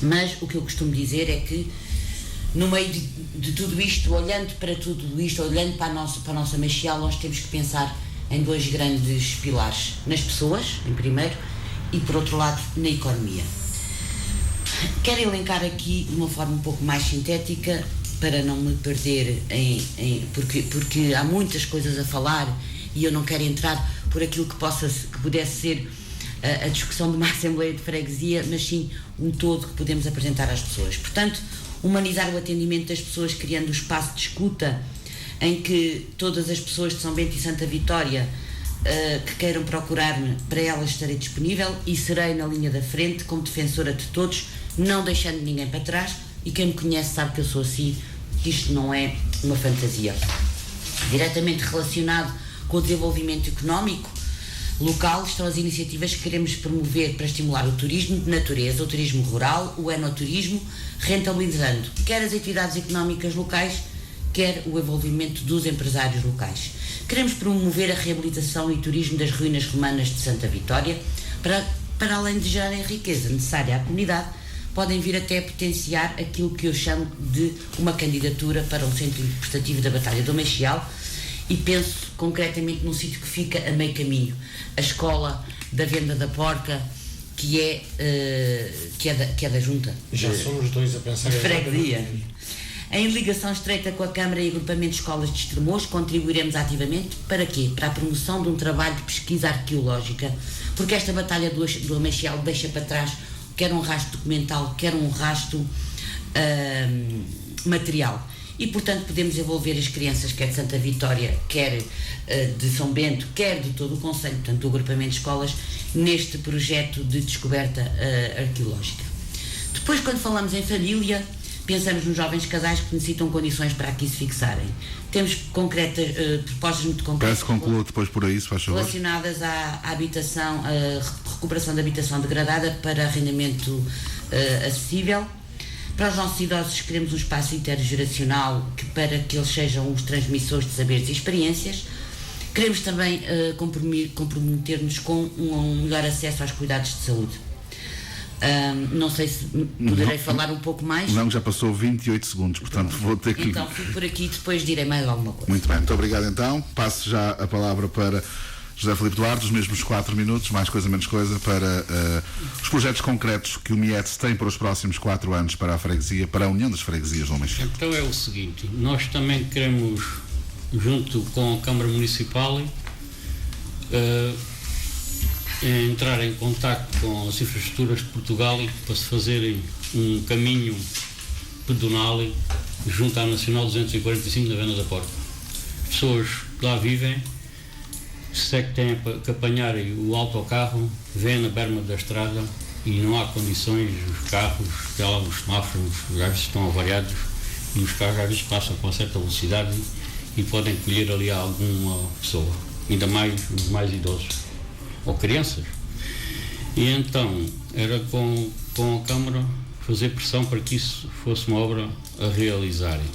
Mas o que eu costumo dizer é que, no meio de tudo isto, olhando para a nossa Machiel, nós temos que pensar em dois grandes pilares: nas pessoas, em primeiro, e, por outro lado, na economia. Quero elencar aqui de uma forma um pouco mais sintética, para não me perder porque há muitas coisas a falar e eu não quero entrar por aquilo que pudesse ser a discussão de uma Assembleia de Freguesia, mas sim um todo que podemos apresentar às pessoas. Portanto, humanizar o atendimento das pessoas, criando um espaço de escuta em que todas as pessoas de São Bento e Santa Vitória que queiram procurar-me, para elas estarei disponível e serei na linha da frente como defensora de todos, não deixando ninguém para trás, e quem me conhece sabe que eu sou assim, que isto não é uma fantasia. Diretamente relacionado com o desenvolvimento económico local estão as iniciativas que queremos promover para estimular o turismo de natureza, o turismo rural, o enoturismo, rentabilizando quer as atividades económicas locais, quer o envolvimento dos empresários locais. Queremos promover a reabilitação e turismo das ruínas romanas de Santa Vitória, para além de gerarem riqueza necessária à comunidade, podem vir até a potenciar aquilo que eu chamo de uma candidatura para um centro interpretativo da Batalha do Machiel, e penso concretamente num sítio que fica a meio caminho, a escola da Venda da Porca, que é da Junta. Já somos dois a pensar em freguesia. Em ligação estreita com a Câmara e Agrupamento de Escolas de Estremoz, contribuiremos ativamente para quê? Para a promoção de um trabalho de pesquisa arqueológica, porque esta Batalha do Machiel deixa para trás quer um rastro documental, quer um rastro material. E, portanto, podemos envolver as crianças, quer de Santa Vitória, quer de São Bento, quer de todo o concelho, portanto, do agrupamento de escolas, neste projeto de descoberta arqueológica. Depois, quando falamos em família, pensamos nos jovens casais que necessitam condições para aqui se fixarem. Temos propostas muito concretas. Parece que conclua depois por aí, se faz favor. Relacionadas à habitação, à recuperação da habitação degradada para arrendamento acessível. Para os nossos idosos, queremos um espaço intergeracional para que eles sejam os transmissores de saberes e experiências. Queremos também comprometer-nos com um melhor acesso aos cuidados de saúde. Não sei se poderei falar um pouco mais. Não, já passou 28 segundos, portanto vou ter que... Então fico por aqui e depois direi mais alguma coisa. Muito bem, muito obrigado então. Passo já a palavra para José Filipe Duarte, os mesmos 4 minutos, mais coisa menos coisa, para os projetos concretos que o MIETS tem para os próximos 4 anos para a freguesia, para a União das Freguesias do Machiel. Então é o seguinte, nós também queremos, junto com a Câmara Municipal, entrar em contacto com as infraestruturas de Portugal para se fazerem um caminho pedonal junto à Nacional 245 da Venda da Porca. As pessoas que lá vivem, se é que têm que apanhar o autocarro, vêm na berma da estrada e não há condições, os carros, os semáforos, às vezes estão avariados e os carros às vezes passam com certa velocidade e podem colher ali alguma pessoa, ainda mais os mais idosos ou crianças. E então era com a Câmara fazer pressão para que isso fosse uma obra a realizarem.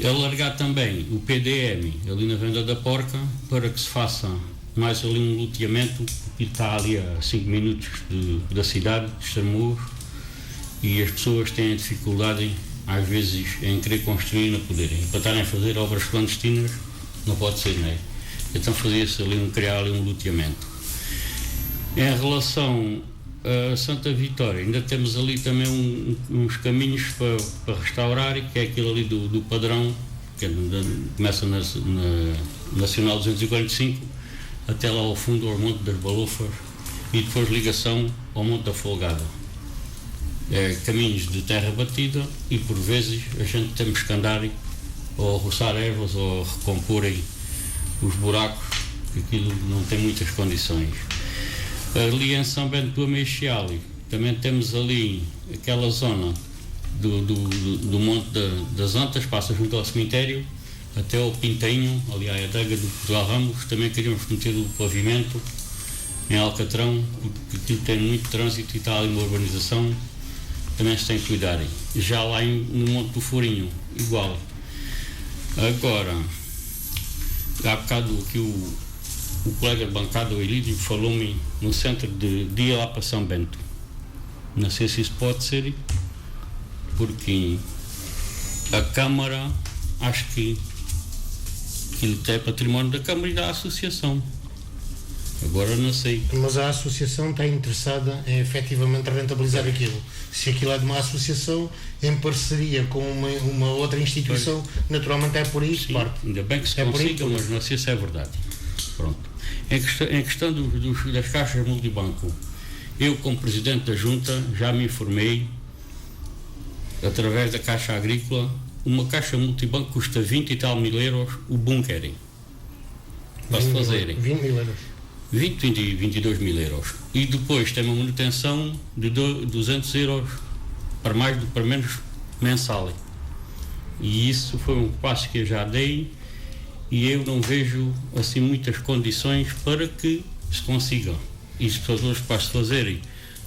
Alargar também o PDM ali na Venda da Porca para que se faça mais ali um loteamento, que está ali a 5 minutos da cidade de Estremoz, e as pessoas têm dificuldade às vezes em querer construir e não poderem. Para estarem a fazer obras clandestinas não pode ser, não é? Então fazia-se ali criar ali um loteamento. Em relação a Santa Vitória, ainda temos ali também uns caminhos para restaurar, que é aquilo ali do padrão, que começa na Nacional 245, até lá ao fundo, ao Monte das Balofas, e depois ligação ao Monte da Folgada. caminhos de terra batida e por vezes a gente temos que andar ou a roçar ervas ou a recompor os buracos, que aquilo não tem muitas condições. Ali em São Bento do Ameixal também temos ali aquela zona do Monte das Antas, passa junto ao cemitério até ao Pintainho, ali à adega do Portugal Ramos. Também queríamos meter o pavimento em Alcatrão, porque aquilo tem muito trânsito e está ali uma urbanização, também se tem que cuidar. Já lá no Monte do Furinho, igual. Agora, há bocado aqui o colega de bancada, o Elídio, falou-me no centro de dia lá para São Bento. Não sei se isso pode ser, porque a Câmara, acho que aquilo é património da Câmara e da Associação. Agora não sei. Mas a Associação está interessada em efetivamente rentabilizar aquilo. Se aquilo é de uma associação em parceria com uma outra instituição, naturalmente é por aí que parte. Ainda bem que se consiga, mas não sei se é verdade. Pronto. Em questão das caixas multibanco, eu, como Presidente da Junta, já me informei, através da Caixa Agrícola, uma caixa multibanco custa 20 e tal mil euros o bunker. Para se fazerem. 20 mil euros. 20 e 22 mil euros. E depois tem uma manutenção de 200 euros para menos mensal. E isso foi um passo que eu já dei e eu não vejo assim muitas condições para que se consiga. E se pessoas para se fazerem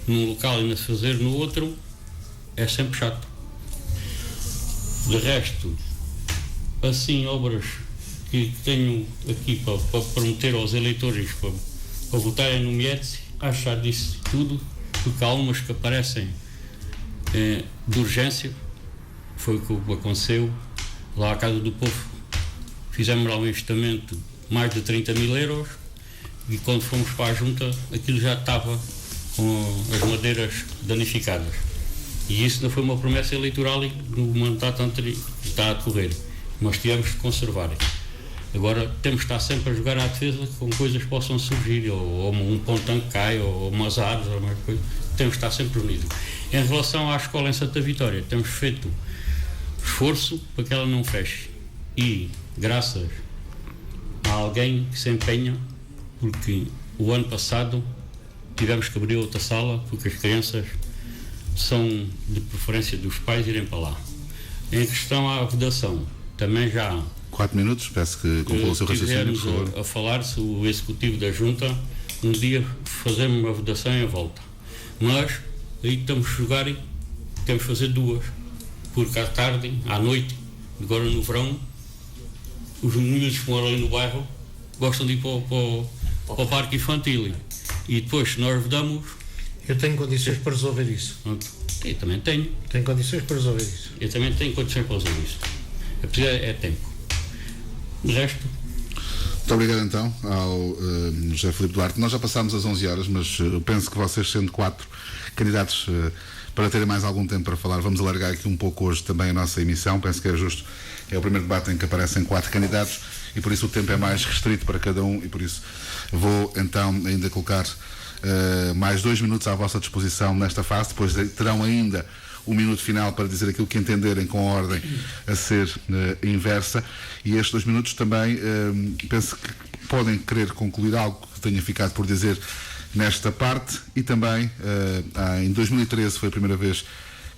num local e não se fazer no outro, é sempre chato. De resto, assim, obras que tenho aqui para prometer aos eleitores para votarem no Mietze, acho que já disse tudo, porque há umas que aparecem de urgência. Foi o que aconteceu lá à Casa do Povo. Fizemos lá um investimento de mais de 30 mil euros e quando fomos para a Junta aquilo já estava com as madeiras danificadas. E isso não foi uma promessa eleitoral do mandato anterior que está a decorrer, mas tivemos de conservar. Agora temos de estar sempre a jogar à defesa com coisas que possam surgir, ou um pontão que cai, ou umas árvores, ou mais coisa. Temos de estar sempre unidos. Em relação à escola em Santa Vitória, temos feito esforço para que ela não feche. E graças a alguém que se empenha, porque o ano passado tivemos que abrir outra sala, porque as crianças são de preferência dos pais irem para lá. Em questão à vedação, também já 4 minutos, peço que conclua o seu raciocínio, por favor. A falar-se o executivo da Junta, um dia fazemos uma vedação e a volta. Mas aí estamos a jogar e temos que fazer 2, porque à tarde, à noite, agora no verão, os miúdos que moram ali no bairro gostam de ir para o parque infantil. E depois, se nós vedamos... Eu tenho condições para resolver isso. Eu também tenho. Tenho condições para resolver isso. Eu também tenho condições para resolver isso. É tempo. De resto... Muito obrigado então ao José Filipe Duarte. Nós já passámos as 11 horas, mas eu penso que vocês, sendo 4 candidatos, para terem mais algum tempo para falar, vamos alargar aqui um pouco hoje também a nossa emissão. Penso que é justo. É o primeiro debate em que aparecem 4 candidatos e por isso o tempo é mais restrito para cada um e por isso vou então ainda colocar mais 2 minutos à vossa disposição nesta fase. Depois terão ainda um minuto final para dizer aquilo que entenderem com a ordem a ser inversa e estes 2 minutos também penso que podem querer concluir algo que tenha ficado por dizer nesta parte e também em 2013 foi a primeira vez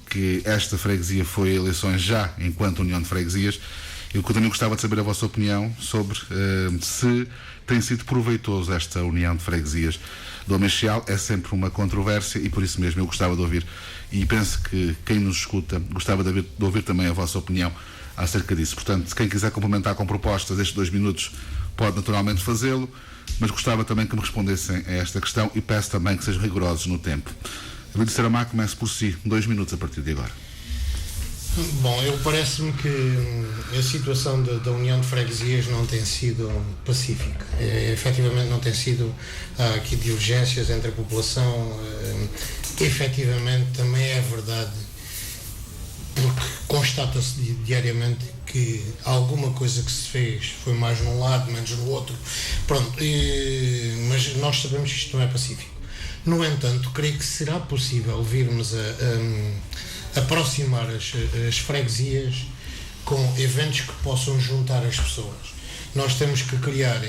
que esta freguesia foi a eleições já enquanto União de Freguesias. Eu também gostava de saber a vossa opinião sobre se tem sido proveitoso esta União de Freguesias do Ameixal. É sempre uma controvérsia e por isso mesmo eu gostava de ouvir e penso que quem nos escuta gostava de ouvir também a vossa opinião acerca disso. Portanto, quem quiser complementar com propostas estes 2 minutos pode naturalmente fazê-lo, mas gostava também que me respondessem a esta questão e peço também que sejam rigorosos no tempo. Elídio Saramá, comece por si, 2 minutos a partir de agora. Bom, parece-me que a situação da União de Freguesias não tem sido pacífica. Efetivamente não tem sido aqui de urgências entre a população. Efetivamente também é verdade, porque constata-se diariamente que alguma coisa que se fez foi mais num lado, menos no outro. Pronto, mas nós sabemos que isto não é pacífico. No entanto, creio que será possível virmos a aproximar as freguesias com eventos que possam juntar as pessoas. Nós temos que criar,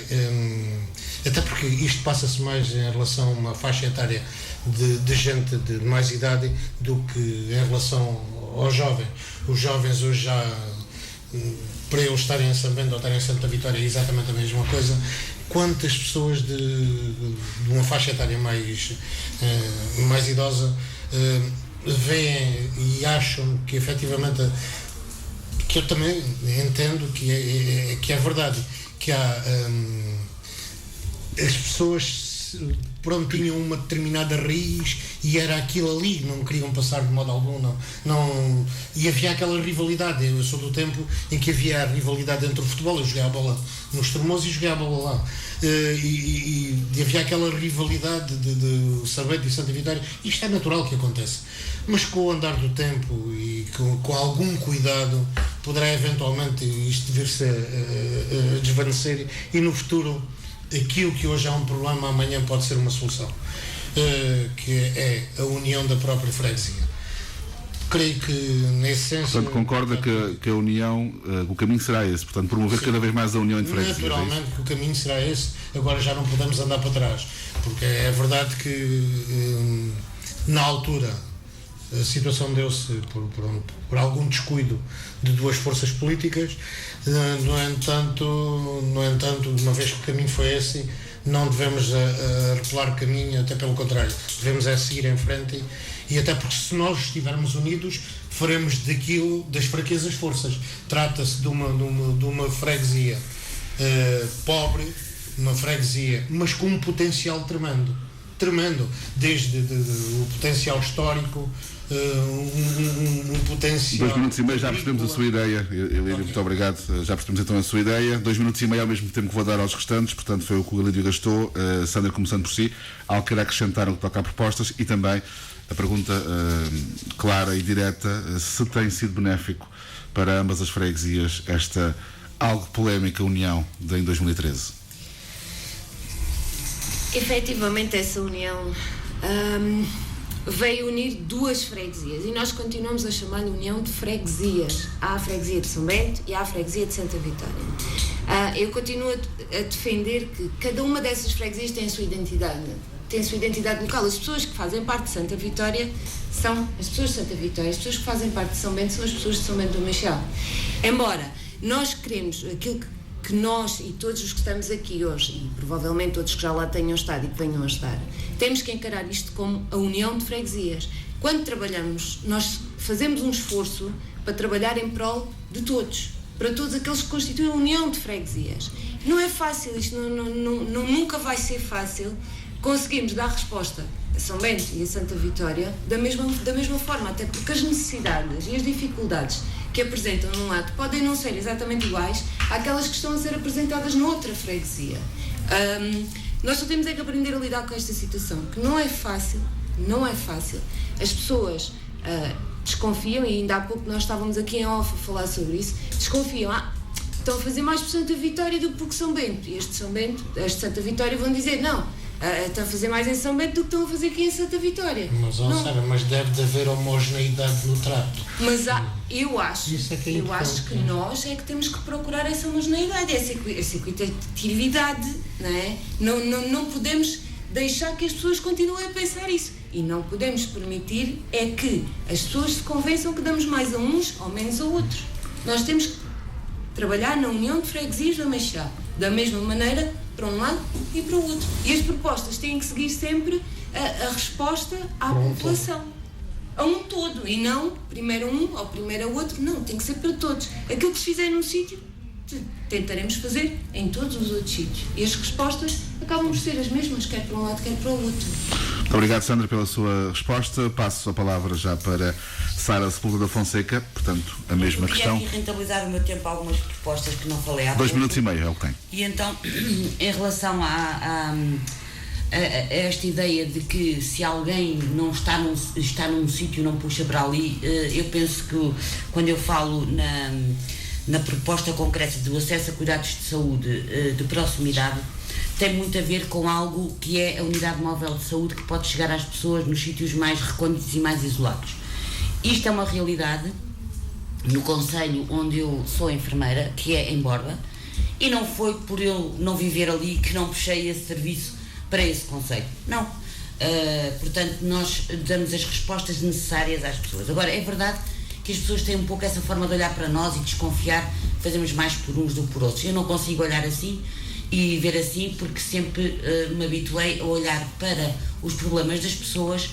até porque isto passa-se mais em relação a uma faixa etária de gente de mais idade do que em relação aos jovens. Os jovens hoje já, para eles estarem em São Bento ou estarem em Santa Vitória, é exatamente a mesma coisa. Quantas pessoas de uma faixa etária mais idosa veem e acham que efetivamente, que eu também entendo que é verdade, que há as pessoas pronto, tinham uma determinada raiz e era aquilo ali, não queriam passar de modo algum, não, e havia aquela rivalidade. Eu sou do tempo em que havia a rivalidade entre o futebol, eu joguei a bola nos Tremosos e joguei a bola lá, e havia aquela rivalidade de São Bento e Santa Vitória. Isto é natural que aconteça, mas com o andar do tempo e com algum cuidado poderá eventualmente isto vir-se a desvanecer, e no futuro aquilo que hoje é um problema amanhã pode ser uma solução, que é a união da própria freguesia. Creio que na essência... Portanto, concorda que a união, o caminho será esse, portanto promover cada vez mais a união entre freguesias. Naturalmente que o caminho será esse, agora já não podemos andar para trás, porque é verdade que na altura a situação deu-se por algum descuido de duas forças políticas. No entanto, uma vez que o caminho foi esse, não devemos repelar o caminho, até pelo contrário, devemos seguir em frente, e até porque se nós estivermos unidos, faremos das fraquezas forças. Trata-se de uma freguesia pobre, uma freguesia, mas com um potencial tremendo, desde o potencial histórico, um potencial... 2 minutos e meio, já percebemos a sua ideia. Elídio, muito obrigado. Já percebemos então a sua ideia. 2 minutos e meio ao mesmo tempo que vou dar aos restantes, portanto foi o que o Elídio gastou. Sandra, começando por si, algo quer acrescentar no que toca a propostas, e também a pergunta clara e direta: se tem sido benéfico para ambas as freguesias esta algo polémica união em 2013? Efetivamente, essa união veio unir duas freguesias, e nós continuamos a chamar-lhe União de Freguesias. Há a freguesia de São Bento e há a freguesia de Santa Vitória. Eu continuo a defender que cada uma dessas freguesias tem a sua identidade local. As pessoas que fazem parte de Santa Vitória são as pessoas de Santa Vitória, as pessoas que fazem parte de São Bento são as pessoas de São Bento do Machel. Embora nós queremos aquilo que nós e todos os que estamos aqui hoje, e provavelmente todos que já lá tenham estado e que venham a estar, temos que encarar isto como a união de freguesias. Quando trabalhamos, nós fazemos um esforço para trabalhar em prol de todos, para todos aqueles que constituem a união de freguesias. Não é fácil, isto nunca vai ser fácil conseguirmos dar resposta a São Bento e a Santa Vitória da mesma forma, até porque as necessidades e as dificuldades que apresentam num lado podem não ser exatamente iguais àquelas que estão a ser apresentadas noutra freguesia. Nós só temos é que aprender a lidar com esta situação, que não é fácil. As pessoas desconfiam, e ainda há pouco nós estávamos aqui em off a falar sobre isso, desconfiam, estão a fazer mais por Santa Vitória do que por São Bento, e este de Santa Vitória vão dizer, não, estão a fazer mais em São Bento do que estão a fazer aqui em Santa Vitória. Mas deve de haver homogeneidade no trato. Mas eu acho que nós é que temos que procurar essa homogeneidade, essa equitatividade, não é? Não podemos deixar que as pessoas continuem a pensar isso, e não podemos permitir é que as pessoas se convençam que damos mais a uns ou menos a outros. Nós temos que trabalhar na união de freguesias do Machel, da mesma maneira para um lado e para o outro. E as propostas têm que seguir sempre a resposta à população, a um todo, e não primeiro um ou primeiro o outro. Não, tem que ser para todos. Aquilo que se fizer num sítio, tentaremos fazer em todos os outros sítios. E as respostas acabam por ser as mesmas, quer para um lado, quer para o outro. Muito obrigado, Sandra, pela sua resposta. Passo a palavra já para Sara Sepúlveda Fonseca, portanto, a mesma questão. Eu queria rentabilizar o meu tempo a algumas propostas que não falei há 2 minutos e meio é o que tem. E então, em relação a esta ideia de que se alguém não está num sítio não puxa para ali, eu penso que quando eu falo na proposta concreta do acesso a cuidados de saúde de proximidade, tem muito a ver com algo que é a unidade móvel de saúde, que pode chegar às pessoas nos sítios mais recônditos e mais isolados. Isto é uma realidade no concelho onde eu sou enfermeira, que é em Borba, e não foi por eu não viver ali que não puxei esse serviço para esse concelho. Não. Portanto, nós damos as respostas necessárias às pessoas. Agora, é verdade que as pessoas têm um pouco essa forma de olhar para nós e desconfiar, fazemos mais por uns do que por outros. Eu não consigo olhar assim e ver assim, porque sempre me habituei a olhar para os problemas das pessoas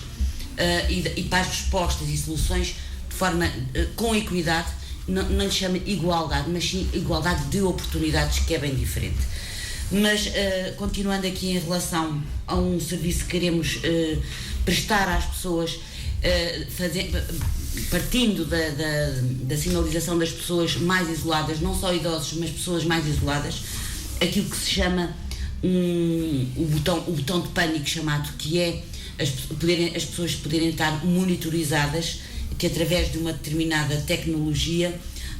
e para as respostas e soluções de forma com equidade. Não lhe chamo igualdade, mas sim igualdade de oportunidades, que é bem diferente. Mas continuando aqui em relação a um serviço que queremos prestar às pessoas, partindo da sinalização das pessoas mais isoladas, não só idosos, mas pessoas mais isoladas, aquilo que se chama o botão de pânico chamado, que é as pessoas poderem estar monitorizadas, que através de uma determinada tecnologia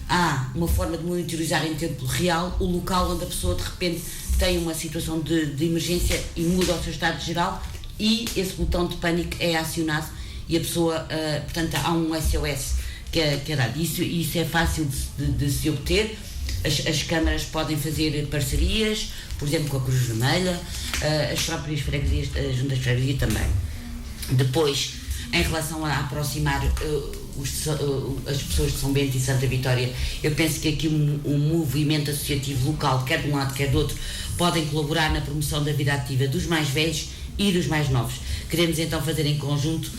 há uma forma de monitorizar em tempo real o local onde a pessoa de repente tem uma situação de emergência e muda o seu estado geral, e esse botão de pânico é acionado e a pessoa, portanto, há um SOS que é dado. Isso é fácil de se obter. As câmaras podem fazer parcerias, por exemplo, com a Cruz Vermelha, as próprias freguesias, as juntas de freguesia também. Depois, em relação a aproximar as pessoas de São Bento e Santa Vitória, eu penso que aqui um movimento associativo local, quer de um lado, quer do outro, podem colaborar na promoção da vida ativa dos mais velhos e dos mais novos. Queremos então fazer em conjunto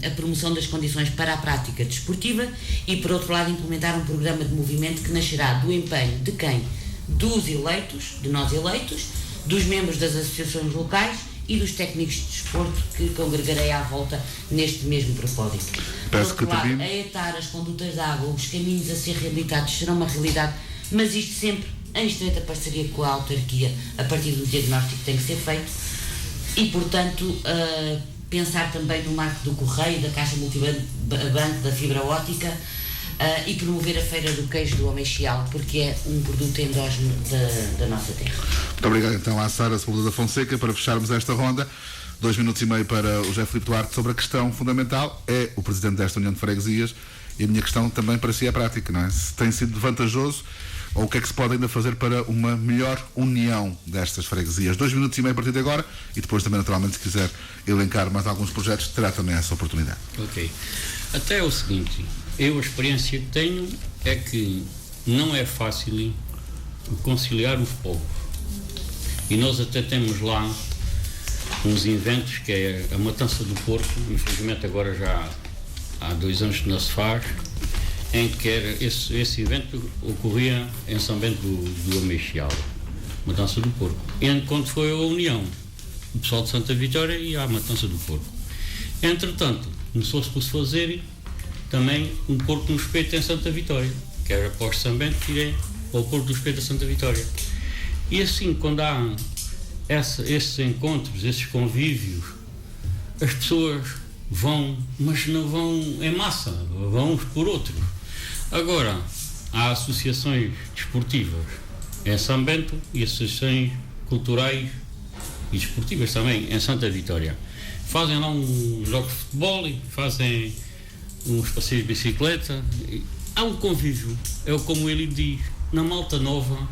a promoção das condições para a prática desportiva e, por outro lado, implementar um programa de movimento que nascerá do empenho de quem? Dos eleitos, de nós eleitos, dos membros das associações locais e dos técnicos de desporto que congregarei à volta neste mesmo propósito. Por outro lado, a etar as condutas de água, os caminhos a ser reabilitados serão uma realidade, mas isto sempre em estreita parceria com a autarquia, a partir do diagnóstico que tem que ser feito, e, portanto, pensar também no marco do correio, da caixa multibanco, da fibra óptica, e promover a Feira do Queijo do Omexial, porque é um produto endógeno da nossa terra. Muito obrigado então à Sara Sepúlveda da Fonseca. Para fecharmos esta ronda, 2 minutos e meio para o José Filipe Duarte sobre a questão fundamental. É o presidente desta União de Freguesias, e a minha questão também para si é prática, não é? Se tem sido vantajoso, ou o que é que se pode ainda fazer para uma melhor união destas freguesias. 2 minutos e meio a partir de agora, e depois também, naturalmente, se quiser elencar mais alguns projetos, terá também essa oportunidade. Ok. Até é o seguinte, a experiência que tenho é que não é fácil conciliar os povos. E nós até temos lá uns eventos, que é a matança do porco, infelizmente agora já há 2 anos que não se faz, em que esse evento ocorria em São Bento do Omexial, matança do porco. Enquanto foi a união, o pessoal de Santa Vitória ia à matança do porco. Entretanto, começou-se por se fazer também um porco no espeto em Santa Vitória, que era após São Bento, irei ao porco do espeto de Santa Vitória. E assim, quando há esses encontros, esses convívios, as pessoas vão, mas não vão em massa, vão uns por outros. Agora, há associações desportivas em São Bento e associações culturais e desportivas também em Santa Vitória. Fazem lá uns jogos de futebol e fazem uns passeios de bicicleta. Há um convívio, é como ele diz, na Malta Nova,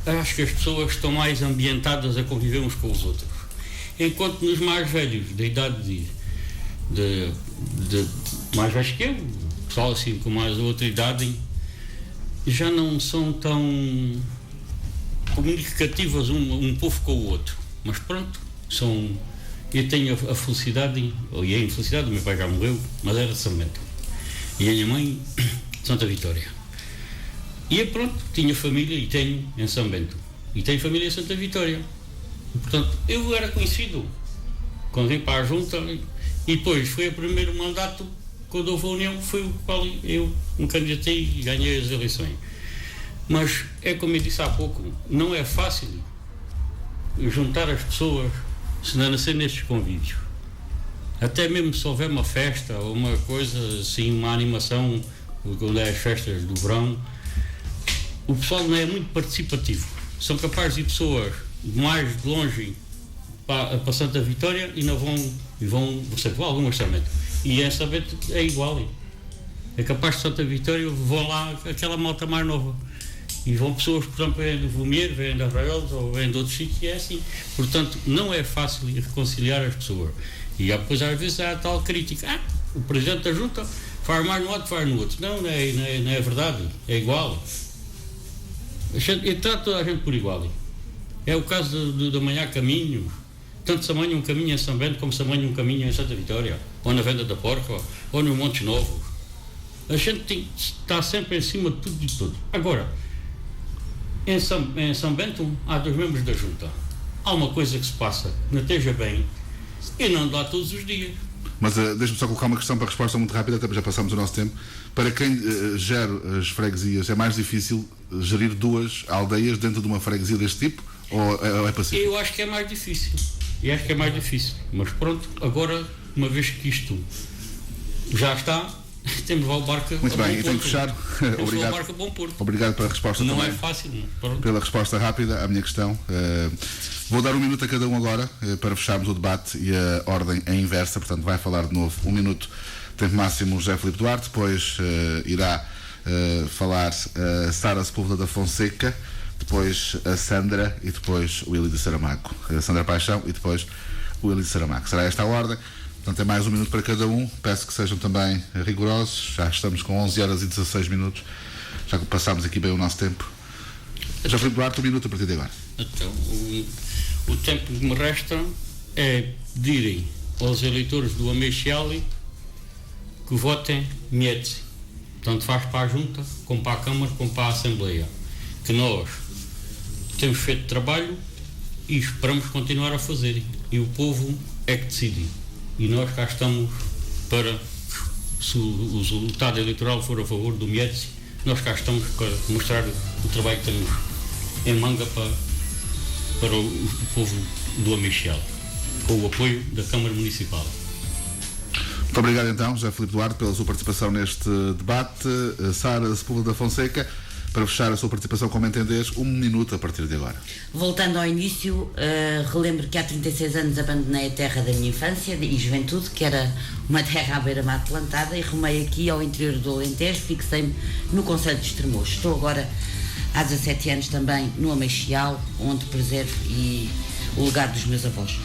acho que as pessoas estão mais ambientadas a conviver uns com os outros. Enquanto nos mais velhos, da idade de mais velhos que eu, pessoal assim com mais outra idade, já não são tão comunicativos um povo com o outro. Mas pronto, eu tenho a felicidade, e a infelicidade, o meu pai já morreu, mas era de São Bento. E a minha mãe, de Santa Vitória. E pronto, tinha família, e tenho em São Bento. E tenho família em Santa Vitória. E, portanto, eu era conhecido quando vim para a junta, e depois foi o primeiro mandato, quando houve a união, foi o qual eu me candidatei e ganhei as eleições. Mas é como eu disse há pouco, não é fácil juntar as pessoas se não nascer nestes convívios. Até mesmo se houver uma festa ou uma coisa assim, uma animação, quando é as festas do verão, o pessoal não é muito participativo. São capazes de pessoas mais de longe para Santa Vitória e não vão algumas também. E essa vez é igual. É capaz de Santa Vitória, vão lá aquela malta mais nova. E vão pessoas, por exemplo, vêm do Vomier, vêm de Arraial ou vêm de outros sítios, e é assim. Portanto, não é fácil reconciliar as pessoas. E depois, às vezes, há tal crítica. O Presidente da Junta faz mais no outro, faz no outro. Não é verdade. É igual. Eu trato toda a gente por igual. É o caso de amanhã caminho. Tanto se amanha um caminho em São Bento como se amanha um caminho em Santa Vitória. Ou na Venda da Porca, ou no Montes Novos. A gente está sempre em cima de tudo e de tudo. Agora, em São Bento há 2 membros da Junta. Há uma coisa que se passa, que não esteja bem, e não dá todos os dias. Mas deixa-me só colocar uma questão para a resposta muito rápida, até já passamos o nosso tempo. Para quem gera as freguesias, é mais difícil gerir 2 aldeias dentro de uma freguesia deste tipo? Ou é pacífico? Eu acho que é mais difícil. Mas pronto, agora, uma vez que isto já está, temos o barco. Muito bem, e tenho que fechar. Obrigado. Barco a bom porto. Obrigado pela resposta não também. Não é fácil, pela resposta rápida à minha questão. Vou dar 1 minuto a cada um agora para fecharmos o debate e a ordem é inversa, portanto vai falar de novo 1 minuto, tempo máximo José Filipe Duarte, depois irá falar Sara Sepúlveda da Fonseca, depois a Sandra e depois o Eli de Saramago. A Sandra Paixão e depois o Eli de Saramago. Será esta a ordem. Portanto, é mais 1 minuto para cada um. Peço que sejam também rigorosos. Já estamos com 11 horas e 16 minutos. Já passámos aqui bem o nosso tempo. Já foi Duarte 1 minuto a partir de agora. Então, o tempo que me resta é pedirem aos eleitores do Ameixale que votem Mietze. Tanto faz para a Junta, como para a Câmara, como para a Assembleia. Que nós temos feito trabalho e esperamos continuar a fazer. E o povo é que decide. E nós cá estamos para, se o resultado eleitoral for a favor do Mietze, nós cá estamos para mostrar o trabalho que temos em manga para o povo do Ameixale, com o apoio da Câmara Municipal. Muito obrigado então, José Filipe Duarte, pela sua participação neste debate. Sara Sepúlveda da Fonseca, para fechar a sua participação, como entenderes, 1 minuto a partir de agora. Voltando ao início, relembro que há 36 anos abandonei a terra da minha infância e juventude, que era uma terra à beira-mar plantada, e rumei aqui ao interior do Alentejo, fixei-me no concelho de Estremoz. Estou agora há 17 anos também no Ameixal, onde preservo o legado dos meus avós.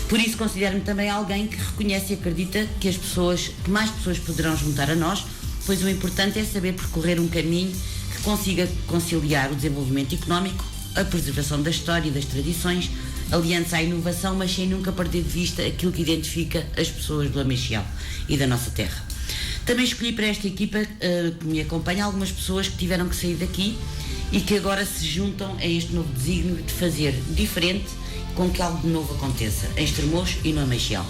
Por isso considero-me também alguém que reconhece e acredita que mais pessoas poderão juntar a nós, pois o importante é saber percorrer um caminho que consiga conciliar o desenvolvimento económico, a preservação da história e das tradições, aliando-se à inovação, mas sem nunca perder de vista aquilo que identifica as pessoas do Ameixal e da nossa terra. Também escolhi para esta equipa que me acompanha algumas pessoas que tiveram que sair daqui e que agora se juntam a este novo desígnio de fazer diferente com que algo de novo aconteça em Estremoz e no Ameixal.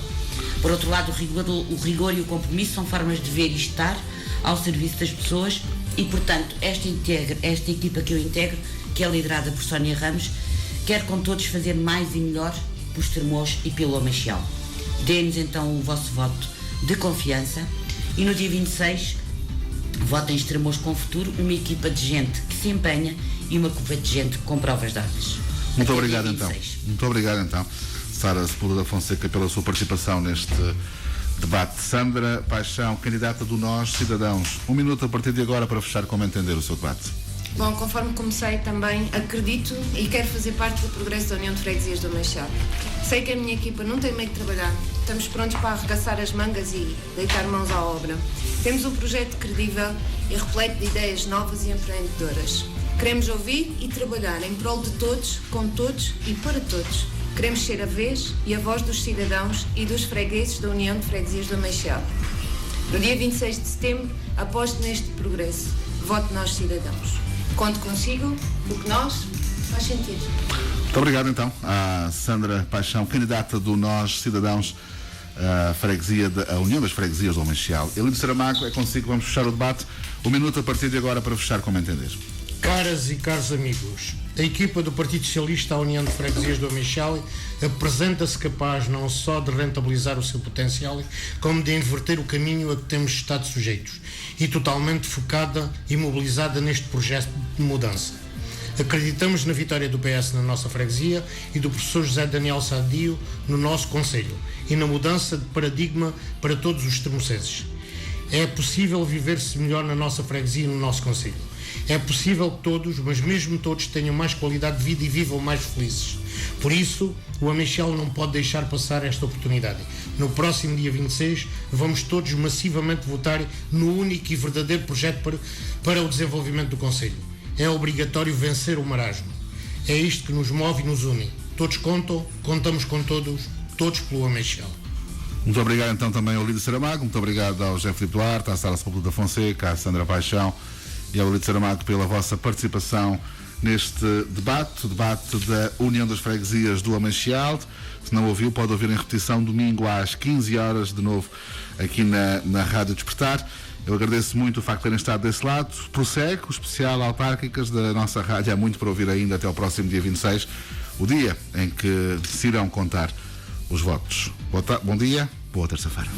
Por outro lado, o rigor e o compromisso são formas de ver e estar ao serviço das pessoas e, portanto, esta equipa que eu integro, que é liderada por Sónia Ramos, quer com todos fazer mais e melhor por Estremoz e pelo Ameixal. Dê-nos então o vosso voto de confiança e no dia 26 votem Estremoz com futuro, uma equipa de gente que se empenha e uma equipa de gente com provas dadas. Muito obrigado então. Muito obrigado então, Sara Sepúlveda da Fonseca, pela sua participação neste debate. Sandra Paixão, candidata do Nós Cidadãos. 1 minuto a partir de agora para fechar, como entender o seu debate. Bom, conforme comecei também, acredito e quero fazer parte do progresso da União de Freguesias do Ameixal. Sei que a minha equipa não tem medo de trabalhar. Estamos prontos para arregaçar as mangas e deitar mãos à obra. Temos um projeto credível e repleto de ideias novas e empreendedoras. Queremos ouvir e trabalhar em prol de todos, com todos e para todos. Queremos ser a vez e a voz dos cidadãos e dos fregueses da União de Freguesias do Ameixal. No dia 26 de setembro, aposto neste progresso. Vote Nós Cidadãos. Conto consigo, porque nós faz sentido. Muito obrigado então à Sandra Paixão, candidata do Nós Cidadãos, a União das Freguesias do Ameixal. Eli de Saramago, é consigo, vamos fechar o debate. 1 minuto a partir de agora para fechar, como entender. Caras e caros amigos, a equipa do Partido Socialista à União de Freguesias do Ameixal apresenta-se capaz não só de rentabilizar o seu potencial, como de inverter o caminho a que temos estado sujeitos e totalmente focada e mobilizada neste projeto de mudança. Acreditamos na vitória do PS na nossa freguesia e do professor José Daniel Sadio no nosso concelho e na mudança de paradigma para todos os termocenses. É possível viver-se melhor na nossa freguesia e no nosso concelho. É possível que todos, mas mesmo todos, tenham mais qualidade de vida e vivam mais felizes. Por isso, o Ameixal não pode deixar passar esta oportunidade. No próximo dia 26, vamos todos massivamente votar no único e verdadeiro projeto para o desenvolvimento do concelho. É obrigatório vencer o marasmo. É isto que nos move e nos une. Todos contam, contamos com todos, todos pelo Ameixal. Muito obrigado então também ao Lídio Saramago, muito obrigado ao José Filipe Duarte, à Sara Sepúlveda da Fonseca, à Sandra Paixão e ao Lídio Saramago pela vossa participação neste debate, o debate da União das Freguesias do Ameixal. Se não ouviu, pode ouvir em repetição domingo às 15 horas, de novo aqui na Rádio Despertar. Eu agradeço muito o facto de terem estado desse lado. Prossegue o especial autárquicas da nossa rádio. Há muito para ouvir ainda até ao próximo dia 26, o dia em que se irão contar os votos. Bom dia, boa terça-feira.